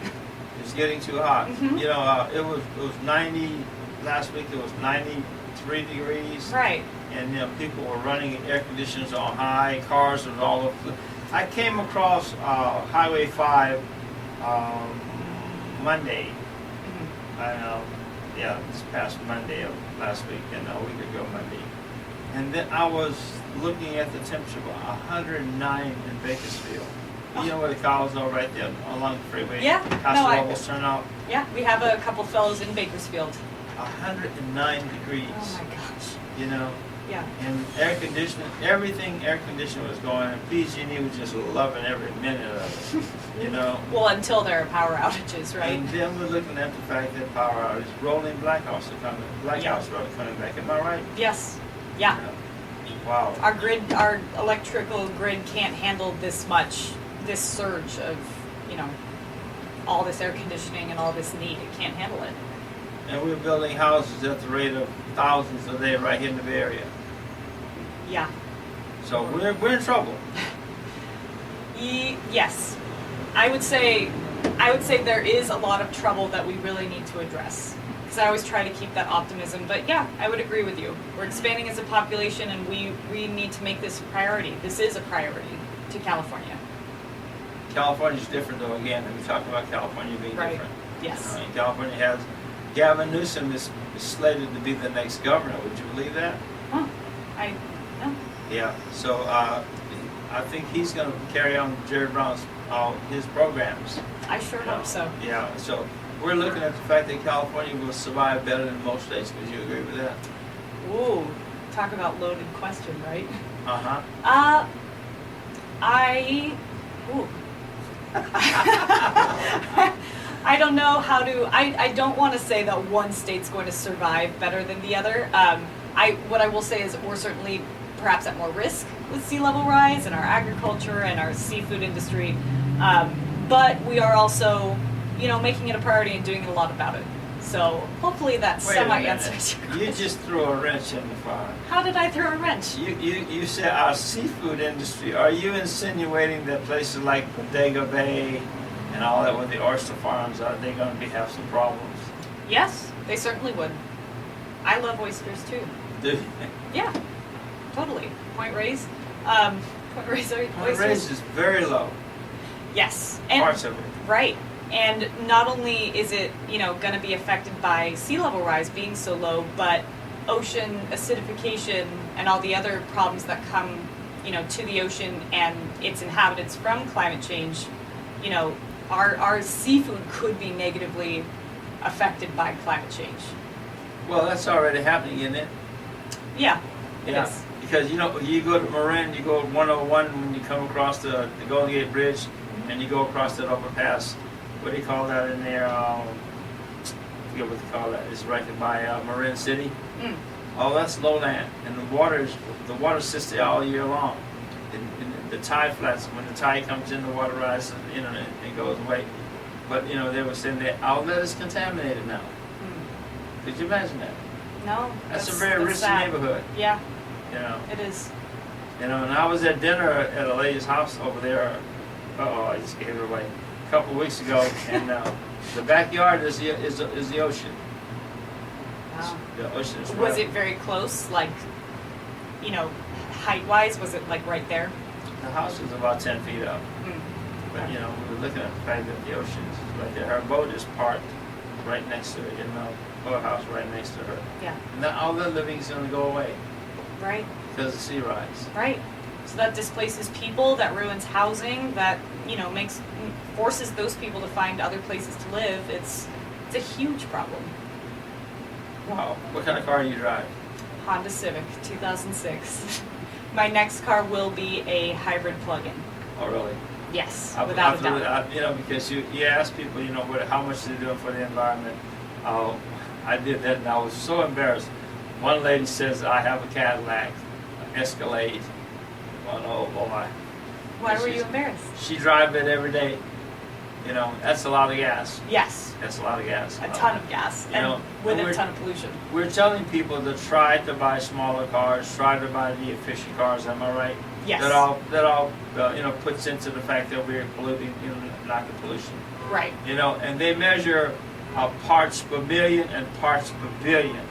It's getting too hot. Mhm. It was 90 last week. It was 93 3 degrees. Right. And people were running air conditioners on high, cars was all over. I came across Highway 5 Monday. This past Monday of last week and a week ago Monday. And then I was looking at the temperature of 109 in Bakersfield. You know where the cows are right there along the freeway? Yeah. Castle Levels turn out. Yeah, we have a couple fellows in Bakersfield. 109 degrees. Oh my gosh. You know? Yeah. And air conditioning, everything air conditioning was going, and PG&E was just loving every minute of it, you know. Well, until there are power outages, right? And then we're looking at the fact that power outage, rolling blackouts are coming, blackouts are coming back. Am I right? Yes. Yeah. Wow. Our electrical grid can't handle this surge of, all this air conditioning and all this need. It can't handle it. And we're building houses at the rate of thousands a day right here in the Bay Area. Yeah. So we're in trouble. Yes. I would say there is a lot of trouble that we really need to address. Because I always try to keep that optimism. But yeah, I would agree with you. We're expanding as a population and we need to make this a priority. This is a priority to California. California's different though, again, we talked about California being Right. different. Yes. California has, Gavin Newsom is slated to be the next governor. Would you believe that? Huh. No. Yeah. So I think he's going to carry on Jerry Brown's his programs. I sure hope so. Yeah. So we're looking at the fact that California will survive better than most states. Would you agree with that? Ooh, talk about loaded question, right? Uh-huh. Ooh. I don't know how to. I don't want to say that one state's going to survive better than the other. What I will say is we're certainly perhaps at more risk with sea level rise and our agriculture and our seafood industry, but we are also, making it a priority and doing a lot about it. So hopefully that semi-answers your question. You just threw a wrench in the fire. How did I throw a wrench? You said our seafood industry. Are you insinuating that places like Bodega Bay and all that with the oyster farms, are they going to have some problems? Yes, they certainly would. I love oysters too. Do you? Yeah, totally. Point Reyes. Point Reyes oysters. Point Reyes is very low. Yes. Parts of it. Right. And not only is it, going to be affected by sea level rise being so low, but ocean acidification and all the other problems that come, to the ocean and its inhabitants from climate change, our seafood could be negatively affected by climate change. Well, that's already happening, isn't it? Yeah. Yeah. Yes. Because, you go to Marin, you go 101 when you come across the Golden Gate Bridge, and you go across that overpass. What do you call that in there? I forget what they call that. It's right by Marin City. Mm. Oh, that's lowland, and the water sits there all year long. And the tide flats, when the tide comes in, the water rises, and it goes away. But they were saying that outlet is contaminated now. Mm. Could you imagine that? No. That's a very risky sad. neighborhood. Yeah. It is. And I was at dinner at a lady's house over there. I just gave it away. A couple of weeks ago, and the backyard is the ocean. Wow. The ocean is Was it very close, like, height-wise? Was it, like, right there? The house is about 10 feet up. Mm. But, we were looking at the fact that the ocean is right there. Her boat is parked right next to it, boathouse right next to her. Yeah. And then all the living is going to go away Right. because of sea rise. Right. So that displaces people, that ruins housing, that, forces those people to find other places to live. It's a huge problem. Wow. What kind of car do you drive? Honda Civic, 2006. My next car will be a hybrid plug-in. Oh, really? Yes, without a doubt. Because you ask people, how much they're doing for the environment. I did that, and I was so embarrassed. One lady says, I have a Cadillac, an Escalade. Oh my. Why were you embarrassed? She drives it every day. That's a lot of gas. Yes. That's a lot of gas. A ton of gas, and with a ton of pollution. We're telling people to try to buy smaller cars, try to buy the efficient cars. Am I right? Yes. That all puts into the fact that we're polluting, not the pollution. Right. And they measure parts per million and parts per billion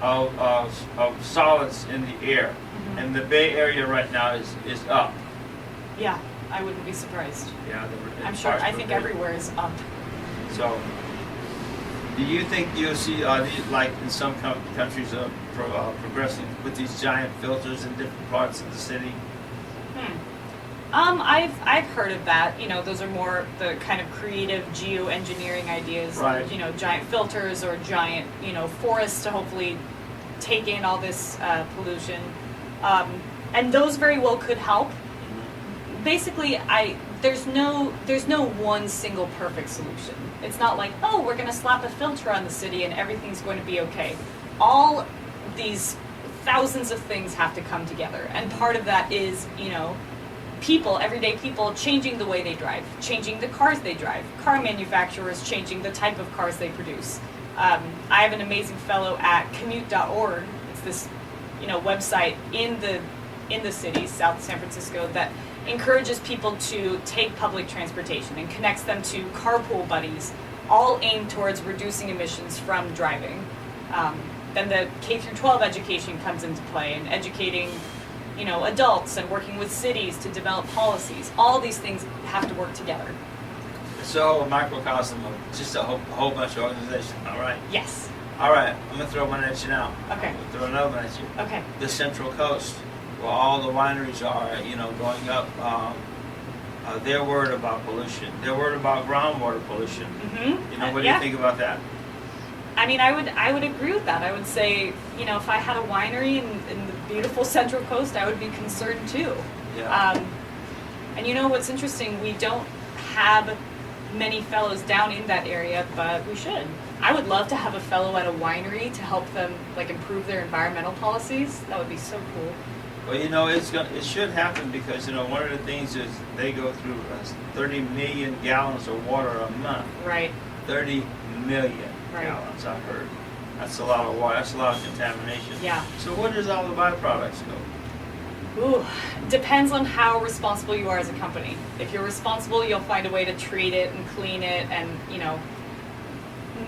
of solids in the air. Mhm. And the Bay Area right now is up. Yeah, I wouldn't be surprised. Yeah, I'm sure. I think everywhere is up. So, do you think you'll see like in some countries progressing with these giant filters in different parts of the city? I've heard of that. You know, those are more the kind of creative geoengineering ideas. Right. You know, giant filters or giant, you know, forests to hopefully take in all this pollution. And those very well could help. Basically, there's no one single perfect solution. It's not like, oh, we're going to slap a filter on the city and everything's going to be okay. All these thousands of things have to come together, and part of that is, you know, people, everyday people, changing the way they drive, changing the cars they drive, car manufacturers changing the type of cars they produce. I have an amazing fellow at commute.org. It's this, you know, website in the city, South San Francisco, that encourages people to take public transportation and connects them to carpool buddies, all aimed towards reducing emissions from driving. Then the K through 12 education comes into play, and educating, you know, adults and working with cities to develop policies. All these things have to work together. So a microcosm of just a whole bunch of organizations. All right. Yes. All right. I'm gonna throw one at you now. Okay. I'm gonna throw another one at you. Okay. The Central Coast, where all the wineries are, you know, going up. They're worried about pollution. They're worried about groundwater pollution. Mm-hmm. You know, what do you think about that? I mean, I would agree with that. I would say, you know, if I had a winery in the beautiful Central Coast, I would be concerned too. Yeah. And you know what's interesting? We don't have many fellows down in that area, but we should. I would love to have a fellow at a winery to help them like improve their environmental policies. That would be so cool. Well, you know, it should happen because, you know, one of the things is they go through 30 million gallons of water a month. Right. 30 million gallons, I've heard. That's a lot of water. That's a lot of contamination. Yeah. So where does all the byproducts go? Ooh, depends on how responsible you are as a company. If you're responsible, you'll find a way to treat it and clean it, and, you know,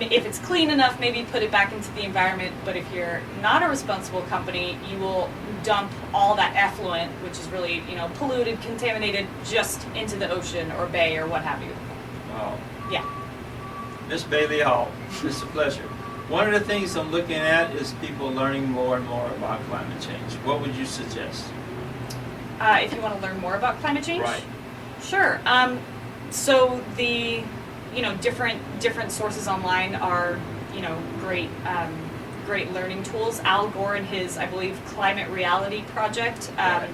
if it's clean enough, maybe put it back into the environment. But if you're not a responsible company, you will dump all that effluent, which is really, you know, polluted, contaminated, just into the ocean or bay or what have you. Wow. Yeah. Miss Bailey Hall, it's a pleasure. One of the things I'm looking at is people learning more and more about climate change. What would you suggest? If you want to learn more about climate change? Right. Sure. So the, you know, different sources online are, you know, great learning tools. Al Gore and his, I believe, Climate Reality Project, Right.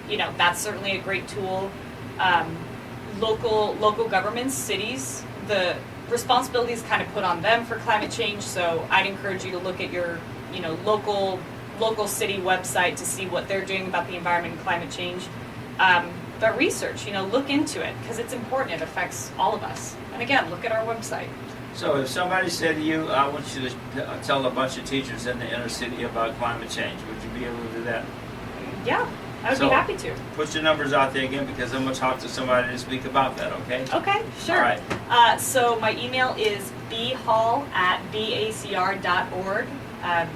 you know, that's certainly a great tool. Local governments, cities, the responsibility is kind of put on them for climate change. So I'd encourage you to look at your, you know, local city website to see what they're doing about the environment and climate change. But research, you know, look into it because it's important. It affects all of us. And again, look at our website. So if somebody said to you, I want you to tell a bunch of teachers in the inner city about climate change, would you be able to do that? Yeah, I would So- be happy to. Put your numbers out there again because I'm going to talk to somebody this week about that, okay? Okay, sure. All right. So my email is bhall@bacr.org.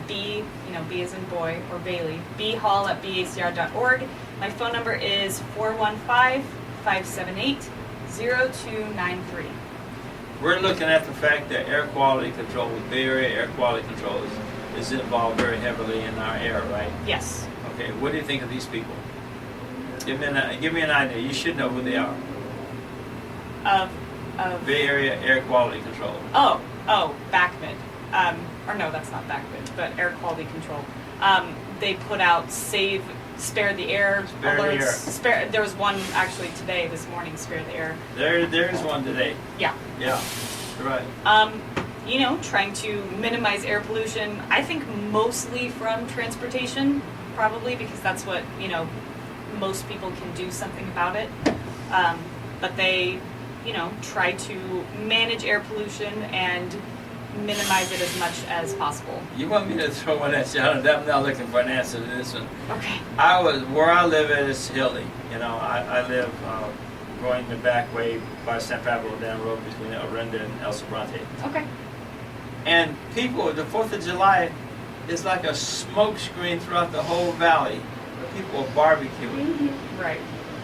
B, you know, B as in boy, or Bailey. bhall@bacr.org. My phone number is 415-578-0293. We're looking at the fact that air quality control, Bay Area air quality control is involved very heavily in our air, right? Yes. Okay, what do you think of these people? Give me an idea. You should know who they are. Of Bay Area air quality control. BACMID. Or no, that's not BACMID, but air quality control. They put out spare the air Spare the alerts. air. There was one actually today, this morning, spare the air. There's one today. Yeah. Yeah, right. You know, trying to minimize air pollution, I think mostly from transportation, probably because that's what, you know, most people can do something about it. But they, you know, try to manage air pollution and minimize it as much as possible. You want me to throw one at you? I'm not looking for an answer to this one. Okay. Where I live at is hilly. You know, I live going the back way by San Pablo down the road between Orinda and El Sobrante. Okay. And people, the 4th of July, it's like a smoke screen throughout the whole valley where people are barbecuing. Right.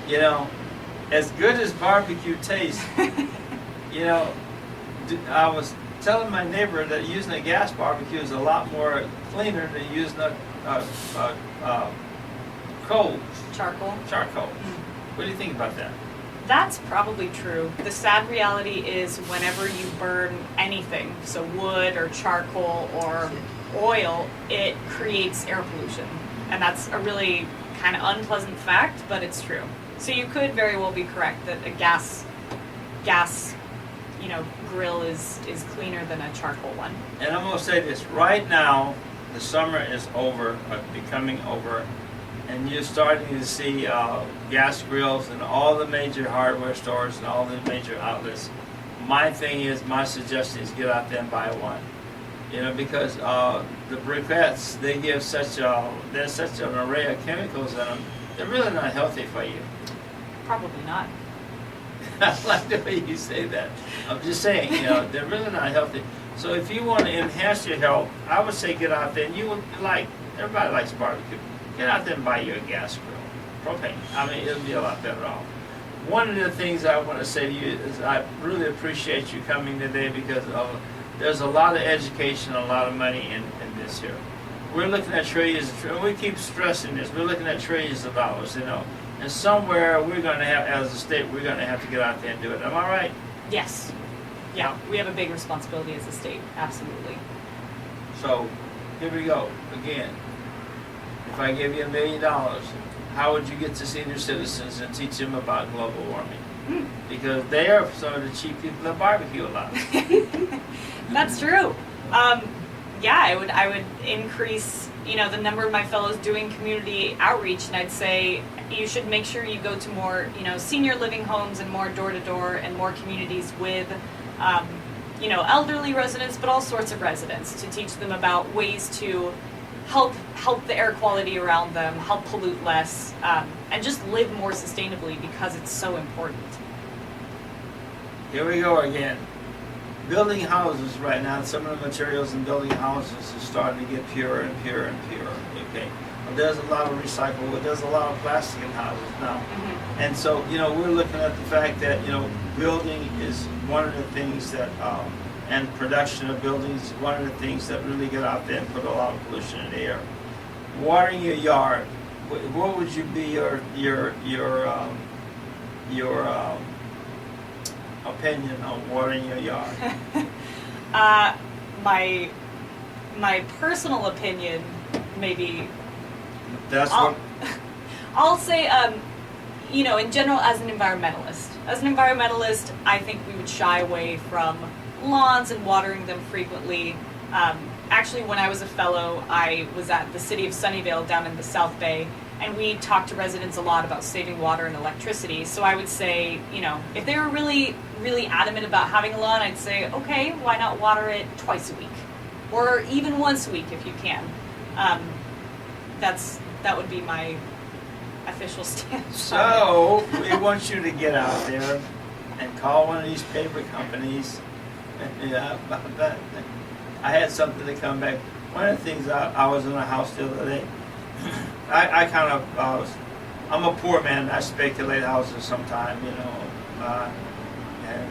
You know, as good as barbecue tastes, you know, I was telling my neighbor that using a gas barbecue is a lot more cleaner than using a coal, Charcoal. charcoal. Mm. What do you think about that? That's probably true. The sad reality is whenever you burn anything, so wood or charcoal or oil, it creates air pollution. And that's a really kind of unpleasant fact, but it's true. So you could very well be correct that a gas, grill is cleaner than a charcoal one. And I'm going to say this, right now, the summer is over, becoming over, and you're starting to see gas grills in all the major hardware stores and all the major outlets. My suggestion is get out there and buy one. You know, because the briquettes, they give there's such an array of chemicals in them, they're really not healthy for you. Probably not. I like the way you say that. I'm just saying, they're really not healthy. So if you want to enhance your health, I would say get out there and everybody likes barbecue. Get out there and buy you a gas grill. Propane. I mean, it'll be a lot better off. One of the things I want to say to you is I really appreciate you coming today because there's a lot of education, a lot of money in this here. We're looking at trillions, and we keep stressing this, we're looking at trillions of dollars, and somewhere we're going to have, as a state, we're going to have to get out there and do it. Am I right? Yes. Yeah, we have a big responsibility as a state, absolutely. So, here we go, again. If I give you $1 million, how would you get to senior citizens and teach them about global warming? Because they are some of the cheap people that barbecue a lot. That's true. I would increase, the number of my fellows doing community outreach, and I'd say you should make sure you go to more, senior living homes and more door-to-door and more communities with, elderly residents, but all sorts of residents to teach them about ways to help the air quality around them, help pollute less, and just live more sustainably because it's so important. Here we go again. Building houses right now, some of the materials in building houses are starting to get purer and purer and purer. Okay, well, there's a lot of recyclable, there's a lot of plastic in houses now, and so we're looking at the fact that building is one of the things that, and production of buildings is one of the things that really get out there and put a lot of pollution in the air. Watering your yard, what would you be your opinion on watering your yard? My personal opinion, maybe. That's what. I'll say, in general, as an environmentalist, I think we would shy away from lawns and watering them frequently. Actually, when I was a fellow, I was at the city of Sunnyvale down in the South Bay, and we talked to residents a lot about saving water and electricity. So I would say, if they were really, really adamant about having a lawn, I'd say, okay, why not water it twice a week? Or even once a week if you can. That would be my official stance. So, we want you to get out there and call one of these paper companies. I had something to come back. One of the things, I was in a house the other day. I'm a poor man. I speculate houses sometime, and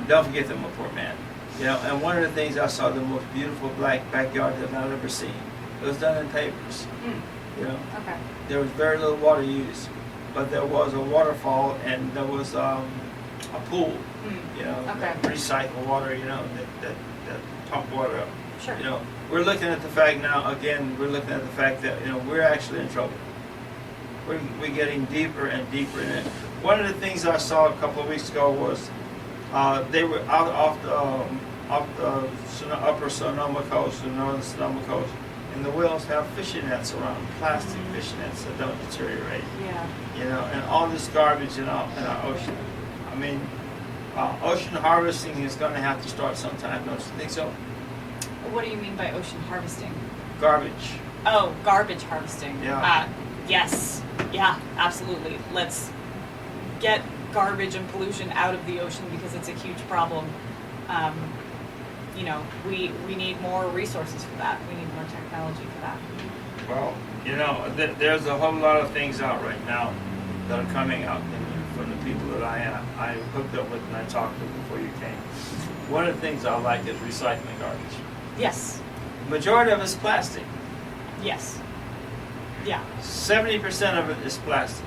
don't forget that I'm a poor man. And one of the things I saw, the most beautiful black backyard that I've ever seen. It was done in papers. Okay. There was very little water used, but there was a waterfall and there was a pool. Okay. That recycle water. That pump water up. Sure. We're looking at the fact now. Again, we're looking at the fact that we're actually in trouble. We're getting deeper and deeper in it. One of the things I saw a couple of weeks ago was they were out off the upper Sonoma coast, the northern Sonoma coast, and the whales have fishing nets around, plastic fishing nets that don't deteriorate. Yeah. And all this garbage in our ocean. I mean, ocean harvesting is going to have to start sometime. Don't you think so? What do you mean by ocean harvesting? Garbage. Oh, garbage harvesting. Yeah. Yes. Yeah, absolutely. Let's get garbage and pollution out of the ocean because it's a huge problem. you know, we need more resources for that. We need more technology for that. Well, you know, there's a whole lot of things out right now that are coming out from the people that I hooked up with and I talked to before you came. One of the things I like is recycling garbage. Yes. The majority of it's plastic. Yes. Yeah. 70% of it is plastic.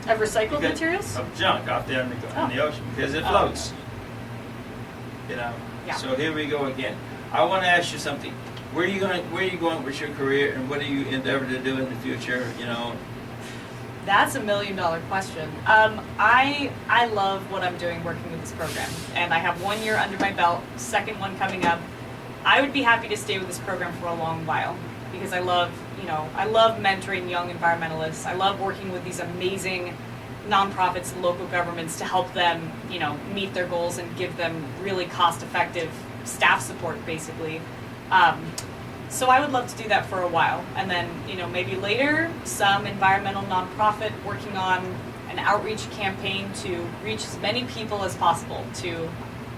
Of recycled Because materials? Of junk out there in the ocean because it Oh. floats. You know. Yeah. So here we go again. I want to ask you something. Where are you going with your career, and what do you endeavor to do in the future? You know. That's $1 million question. I love what I'm doing working with this program, and I have 1 year under my belt, second one coming up. I would be happy to stay with this program for a long while because I love mentoring young environmentalists. I love working with these amazing nonprofits and local governments to help them, you know, meet their goals and give them really cost-effective staff support, basically. So I would love to do that for a while, and then, you know, maybe later some environmental nonprofit working on an outreach campaign to reach as many people as possible to,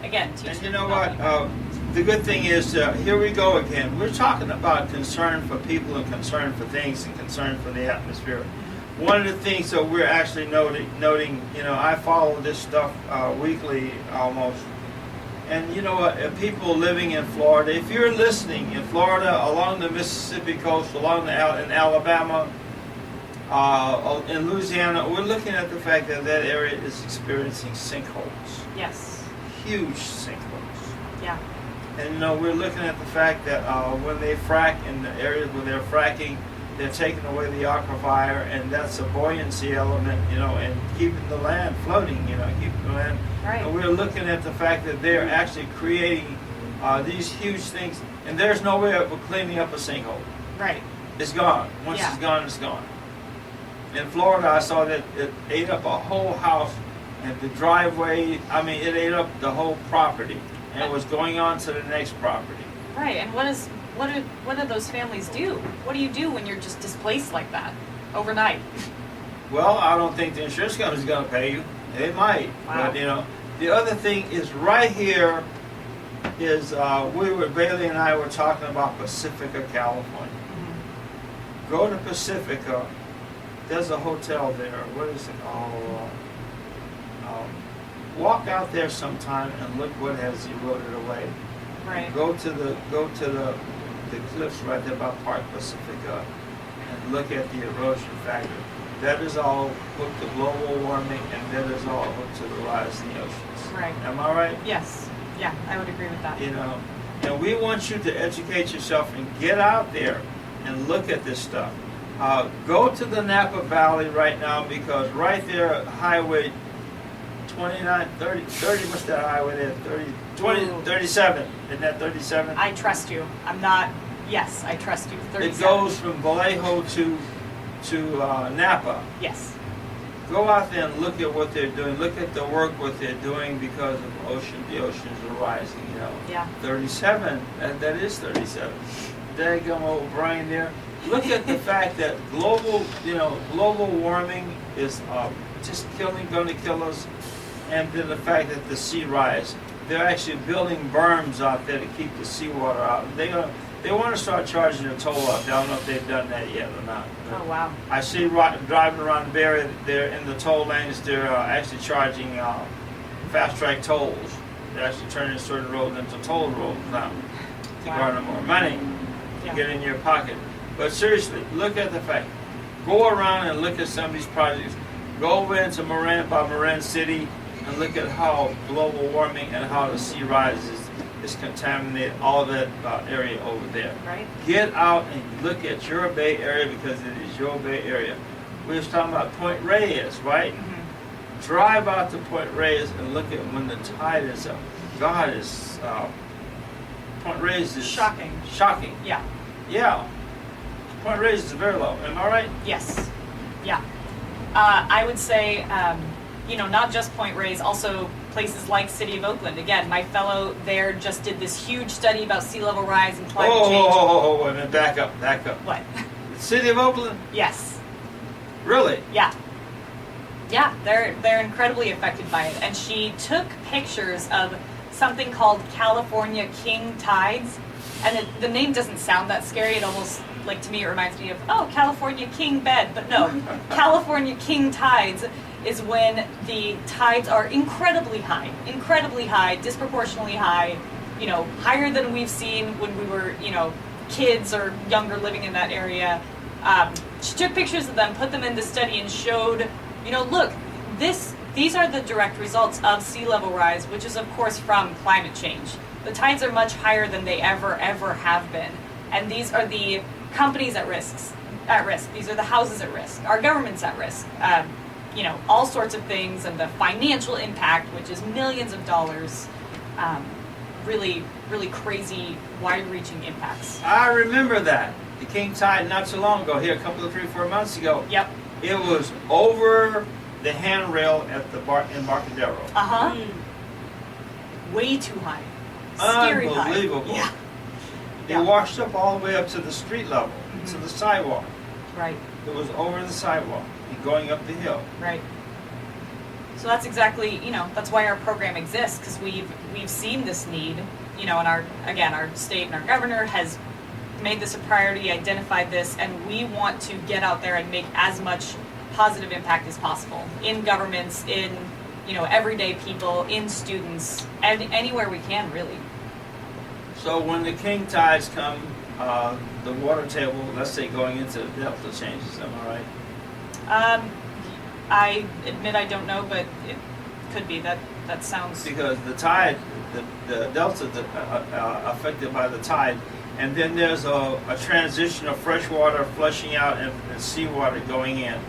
again, teach And you them know about what? The good thing is, here we go again. We're talking about concern for people and concern for things and concern for the atmosphere. One of the things that we're actually noting, you know, I follow this stuff weekly almost. And you know what, people living in Florida, if you're listening in Florida, along the Mississippi coast, along in Alabama, in Louisiana, we're looking at the fact that that area is experiencing sinkholes. Yes. Huge sinkholes. Yeah. And you know, we're looking at the fact that when they frack in the areas where they're fracking, they're taking away the aquifer, and that's a buoyancy element, you know, and keeping the land floating, you know, keeping the land. Right. And we're looking at the fact that they're actually creating these huge things, and there's no way of cleaning up a sinkhole. Right. It's gone. Once Yeah. it's gone, it's gone. In Florida, I saw that it ate up a whole house, and the driveway, I mean, it ate up the whole property, and it was going on to the next property. Right. And what do those families do? What do you do when you're just displaced like that overnight? Well, I don't think the insurance company's going to pay you. They might, Wow. but you know, the other thing is right here is Bailey and I were talking about Pacifica, California. Go to Pacifica. There's a hotel there. What is it called? Walk out there sometime and look what has eroded away. Right. Go to the cliffs right there by Park Pacifica and look at the erosion factor. That is all hooked to global warming, and that is all hooked to the rise in the oceans. Right. Am I right? Yes. Yeah, I would agree with that. You know, and we want you to educate yourself and get out there and look at this stuff. Go to the Napa Valley right now, because right there, Highway 29, 30, what's that highway there? 37. Isn't that 37? I trust you. I'm not. Yes, I trust you. 37. It goes from Vallejo to Napa. Yes. Go out there and look at what they're doing. Look at the work what they're doing because of the oceans are rising. You know. Yeah. 37. That is 37. Daggum old Brian there. Look at the fact that global warming is just going to kill us, and then the fact that the sea rise. They're actually building berms out there to keep the seawater out. They want to start charging a toll out there. I don't know if they've done that yet or not. Oh wow. I see driving around the Bay Area, they're in the toll lanes. They're actually charging fast track tolls. They're actually turning certain roads into toll roads now to Wow. garner more money to Yeah. get in your pocket. But seriously, look at the fact. Go around and look at some of these projects. Go over into Marin City, and look at how global warming and how the sea rises is contaminated all that area over there. Right. Get out and look at your Bay Area, because it is your Bay Area. We was talking about Point Reyes, right? Mm-hmm. Drive out to Point Reyes and look at when the tide is up. God is Point Reyes is Shocking. Shocking. Yeah. Yeah. Point Reyes is very low. Am I right? Yes. Yeah. I would say, not just Point Reyes, also places like City of Oakland. Again, my fellow there just did this huge study about sea level rise and climate change. Wait a minute. Back up. What? The City of Oakland? Yes. Really? Yeah. Yeah, they're incredibly affected by it. And she took pictures of something called California king tides. And the name doesn't sound that scary. It almost, like, to me, it reminds me of, oh, California king bed. But no, California king tides is when the tides are incredibly high, disproportionately high, higher than we've seen when we were, kids or younger living in that area. She took pictures of them, put them in the study, and showed, look, these are the direct results of sea level rise, which is, of course, from climate change. The tides are much higher than they ever have been. And these are the companies at risk. These are the houses at risk. Our government's at risk. All sorts of things, and the financial impact, which is millions of dollars. Really, really crazy, wide-reaching impacts. I remember that. The king tide not so long ago, here a couple of 3-4 months ago. Yep. It was over the handrail at the Embarcadero. Uh-huh. Way too high. Scary high. Unbelievable. Yeah. It washed up all the way up to the street level, to the sidewalk. Right. It was over the sidewalk and going up the hill. Right. So that's exactly, that's why our program exists, because we've seen this need, and our state and our governor has made this a priority, identified this, and we want to get out there and make as much positive impact as possible in governments, in, everyday people, in students, and anywhere we can, really. So when the king tides come, the water table, let's say going into the delta changes, am I right? I admit I don't know, but it could be. That sounds... Because the tide, the delta affected by the tide, and then there's a transition of fresh water flushing out and seawater going in.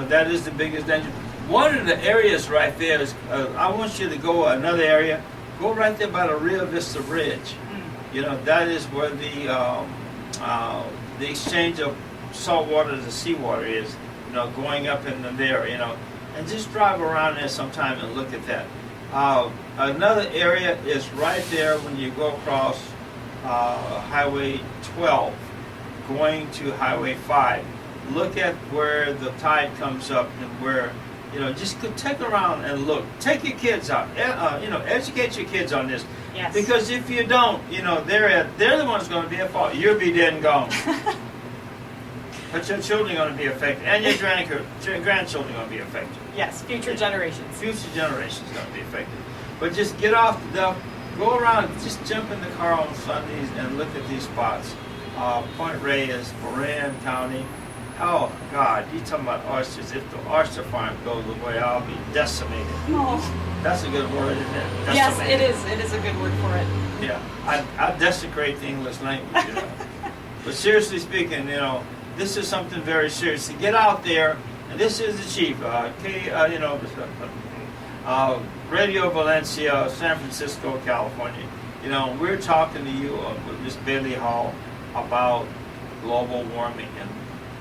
That is the biggest danger. One of the areas right there is, I want you to go another area, go right there by the Rio Vista Bridge. That is where the exchange of salt water to seawater is, going up in there, and just drive around there sometime and look at that. Another area is right there when you go across Highway 12, going to Highway 5. Look at where the tide comes up and where, just take around and look. Take your kids out. Educate your kids on this. Yes. Because if you don't, they're the ones going to be at fault. You'll be dead and gone. But your children are going to be affected, and your grandchildren are going to be affected. Yes, future generations. Future generations are going to be affected. But just get off the go around, just jump in the car on Sundays and look at these spots. Point Reyes, Marin County. Oh, God, you talking about oysters. If the oyster farm goes away, I'll be decimated. Oh. That's a good word, isn't it? Yes, it is. It is a good word for it. Yeah, I desecrate the English language, But seriously speaking, this is something very serious. To get out there, and this is the chief, Radio Valencia, San Francisco, California. We're talking to you with Miss Bailey Hall about global warming, and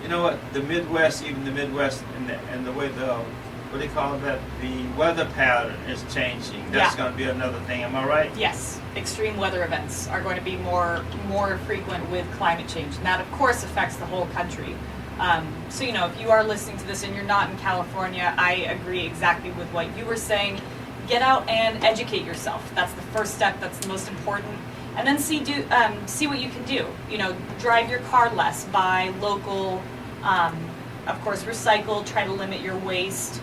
you know what? The Midwest, even the Midwest, and the way what do you call that? The weather pattern is changing. That's going to be another thing. Am I right? Yes. Extreme weather events are going to be more frequent with climate change, and that, of course, affects the whole country. So, if you are listening to this and you're not in California, I agree exactly with what you were saying. Get out and educate yourself. That's the first step. That's the most important. And then see what you can do. Drive your car less. Buy local. Of course, recycle. Try to limit your waste.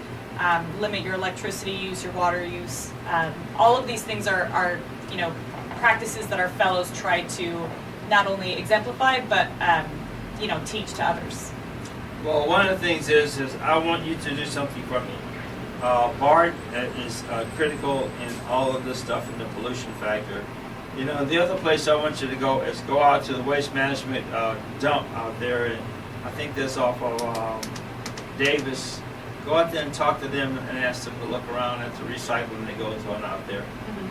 Limit your electricity use, your water use. All of these things are practices that our fellows try to not only exemplify, but teach to others. Well, one of the things is I want you to do something for me. BART is critical in all of this stuff in the pollution factor. The other place I want you to go is go out to the waste management dump out there, and I think that's off of Davis. Go out there and talk to them and ask them to look around at the recycling that goes on out there.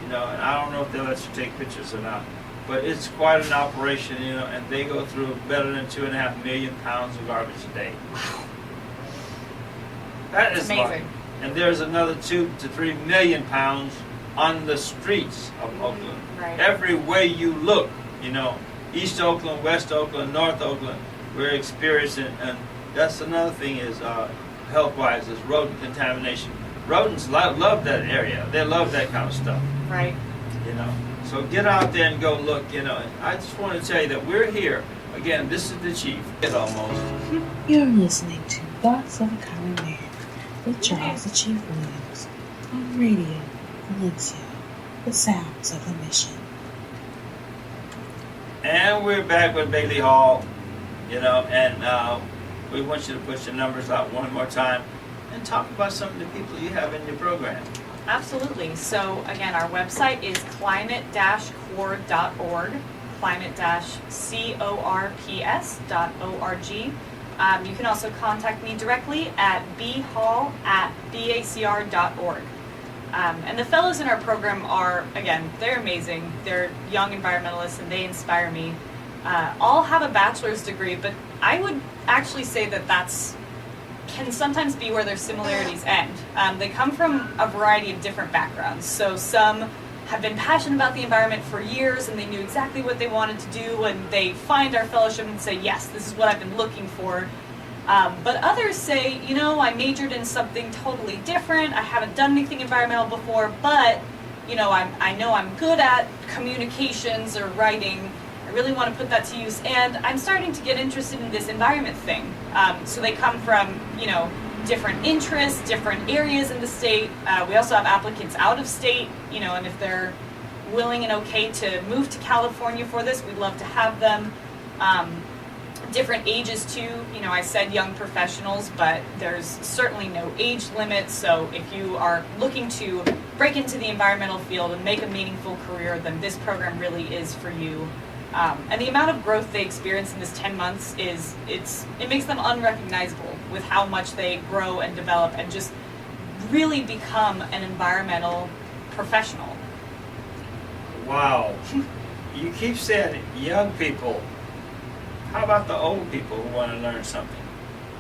And I don't know if they'll let you take pictures or not, but it's quite an operation, and they go through better than 2.5 million pounds of garbage a day. Wow. That is amazing. And there's another 2 to 3 million pounds on the streets of Oakland. Right. Every way you look, East Oakland, West Oakland, North Oakland, we're experiencing, and that's another thing is health-wise is rodent contamination. Rodents love that area. They love that kind of stuff. Right. you know. So get out there and go look, you know. I just want to tell you that we're here. Again, this is the chief. It almost. You're listening to Thoughts of a Common Man with Charles the Chief Williams on Radio Valencia, the sounds of the mission. And we're back with Bailey Hall, you know, and we want you to put your numbers out one more time and talk about some of the people you have in your program. Absolutely. So again, our website is climate-core.org, climate-corps.org. You can also contact me directly at bhall@bacr.org. And the fellows in our program are, again, they're amazing. They're young environmentalists and they inspire me. All have a bachelor's degree, but I would actually say that can sometimes be where their similarities end. They come from a variety of different backgrounds. So some have been passionate about the environment for years and they knew exactly what they wanted to do, and they find our fellowship and say, yes, this is what I've been looking for. But others say, you know, I majored in something totally different. I haven't done anything environmental before, but, you know, I know I'm good at communications or writing. I really want to put that to use, and I'm starting to get interested in this environment thing. So they come from, you know, different interests, different areas in the state. We also have applicants out of state, you know, and if they're willing and okay to move to California for this, we'd love to have them. Different ages too, you know, I said young professionals, but there's certainly no age limit. So if you are looking to break into the environmental field and make a meaningful career, then this program really is for you. And the amount of growth they experience in this 10 months it makes them unrecognizable with how much they grow and develop and just really become an environmental professional. Wow. You keep saying young people. How about the old people who want to learn something?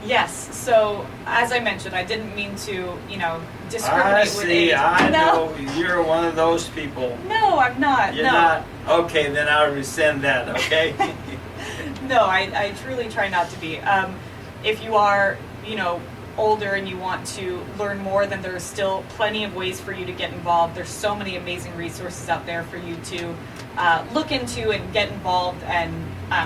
Yes, so as I mentioned, I didn't mean to, you know, discriminate with age. I know you're one of those people. No, I'm not. You're no. not? Okay, then I'll rescind that, okay? No, I truly try not to be. If you are, you know, older and you want to learn more, then there are still plenty of ways for you to get involved. There's so many amazing resources out there for you to look into and get involved and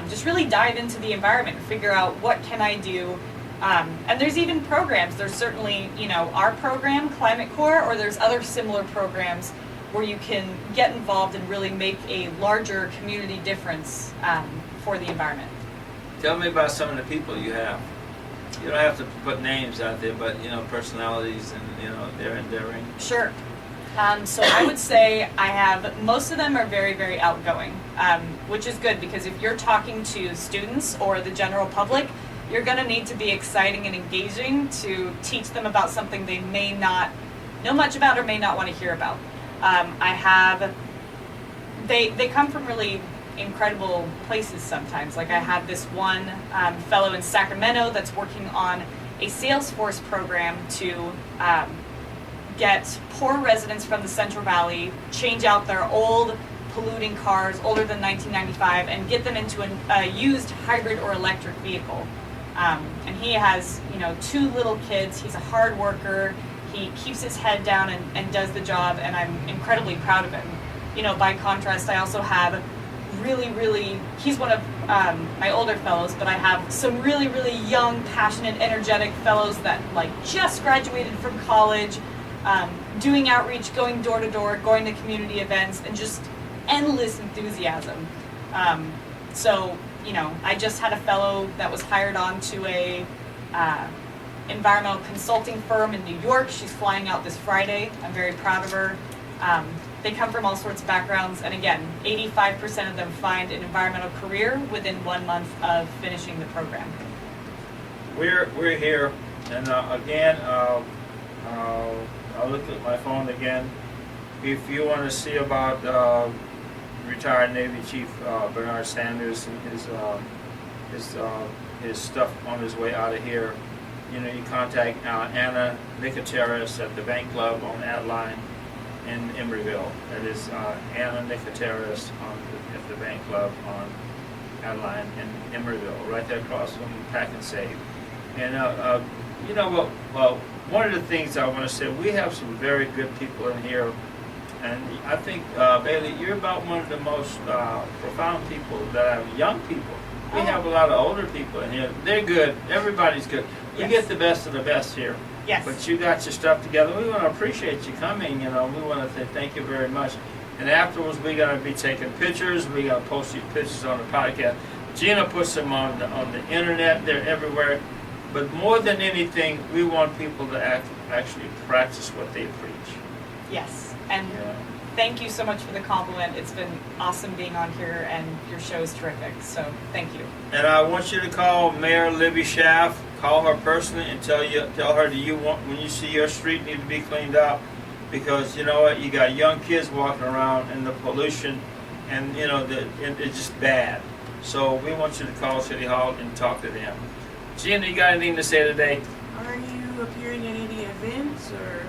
just really dive into the environment and figure out what can I do. And there's even programs. There's certainly, you know, our program, Climate Corps, or there's other similar programs where you can get involved and really make a larger community difference for the environment. Tell me about some of the people you have. You don't have to put names out there, but, you know, personalities and, you know, they're endearing. Sure. So I would say most of them are very, very outgoing, which is good because if you're talking to students or the general public, you're going to need to be exciting and engaging to teach them about something they may not know much about or may not want to hear about. They come from really incredible places sometimes. Like I have this one fellow in Sacramento that's working on a Salesforce program to get poor residents from the Central Valley, change out their old polluting cars older than 1995 and get them into a used hybrid or electric vehicle. And he has, you know, 2 little kids. He's a hard worker. He keeps his head down and does the job, and I'm incredibly proud of him. You know, by contrast, I also have he's one of my older fellows, but I have some really, really young, passionate, energetic fellows that like just graduated from college, doing outreach, going door to door, going to community events, and just endless enthusiasm. So, you know, I just had a fellow that was hired on to a environmental consulting firm in New York. She's flying out this Friday. I'm very proud of her. They come from all sorts of backgrounds, and again, 85% of them find an environmental career within 1 month of finishing the program. We're here, and again, I'll look at my phone again. If you want to see about retired Navy Chief Bernard Sanders and his stuff on his way out of here, you know, you contact Anna Nicoteras at the Bank Club on Adeline in Emeryville. That is Anna Nicoteras at the Bank Club on Adeline in Emeryville, right there across from Pack and Save. And you know what? Well, one of the things I want to say, we have some very good people in here, And I think, Bailey, you're about one of the most profound people that have young people. We have a lot of older people in here. They're good. Everybody's good. We Yes. get the best of the best here. Yes. But you got your stuff together. We want to appreciate you coming. You know, we want to say thank you very much. And afterwards, we're going to be taking pictures. We're going to post these pictures on the podcast. Gina puts them on the internet. They're everywhere. But more than anything, we want people to actually practice what they preach. Yes. And Yeah. thank you so much for the compliment. It's been awesome being on here, and your show is terrific. So thank you. And I want you to call Mayor Libby Schaff. Call her personally and tell her do you want, when you see your street need to be cleaned up, because you know what, you got young kids walking around and the pollution, and you know it's just bad. So we want you to call City Hall and talk to them. Gina, you got anything to say today? Are you appearing at any events or?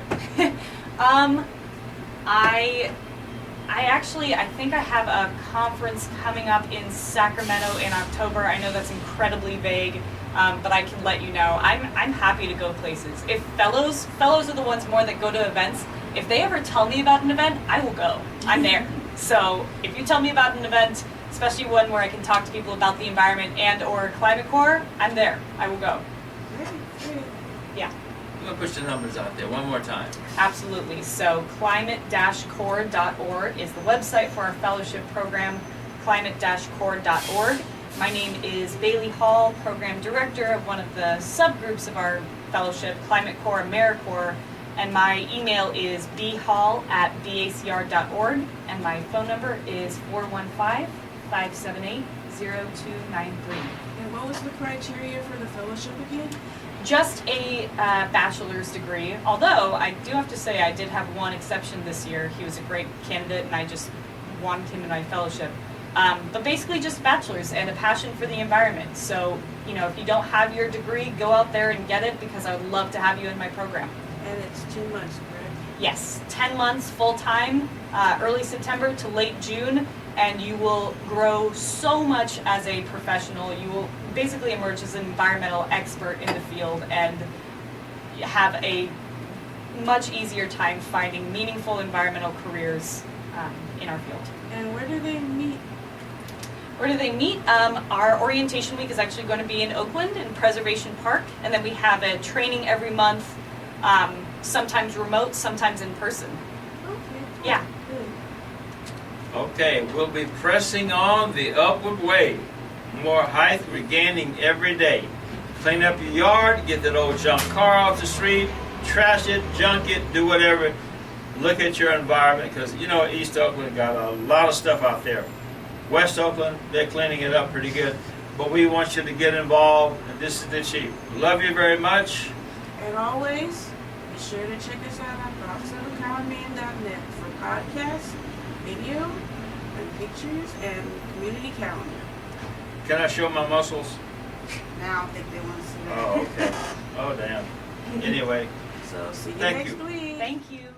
I think I have a conference coming up in Sacramento in October. I know that's incredibly vague, but I can let you know. I'm happy to go places. If fellows are the ones more that go to events. If they ever tell me about an event, I will go. I'm there. So if you tell me about an event, especially one where I can talk to people about the environment and or climate core, I'm there. I will go. Great. Yeah. I'm going to push the numbers out there one more time. Absolutely. So climate-core.org is the website for our fellowship program, climate-core.org. My name is Bailey Hall, program director of one of the subgroups of our fellowship, Climate Core AmeriCorps, and my email is bhall@bacr.org, and my phone number is 415-578-0293. And what was the criteria for the fellowship again? Just a bachelor's degree, although I do have to say I did have one exception this year. He was a great candidate and I just wanted him in my fellowship. But basically just bachelor's and a passion for the environment. So, you know, if you don't have your degree, go out there and get it, because I would love to have you in my program. And it's 2 months, correct? Yes, 10 months full-time, early September to late June, and you will grow so much as a professional. You will basically emerge as an environmental expert in the field and have a much easier time finding meaningful environmental careers in our field. And where do they meet? Where do they meet? Our orientation week is actually going to be in Oakland in Preservation Park, and then we have a training every month, sometimes remote, sometimes in person. Okay. Yeah. Good. Okay, we'll be pressing on the upward way. More height regaining every day. Clean up your yard, get that old junk car off the street, trash it, junk it, do whatever. Look at your environment, because you know East Oakland got a lot of stuff out there. West Oakland, they're cleaning it up pretty good. But we want you to get involved, and this is the chief. Love you very much. And always, be sure to check us out at thoughtsofacommonman.net for podcasts, video, and pictures, and community calendar. Can I show my muscles? Now I think they want to see that. Oh, okay. Oh, damn. Anyway. So see you Thank next you. week. Thank you.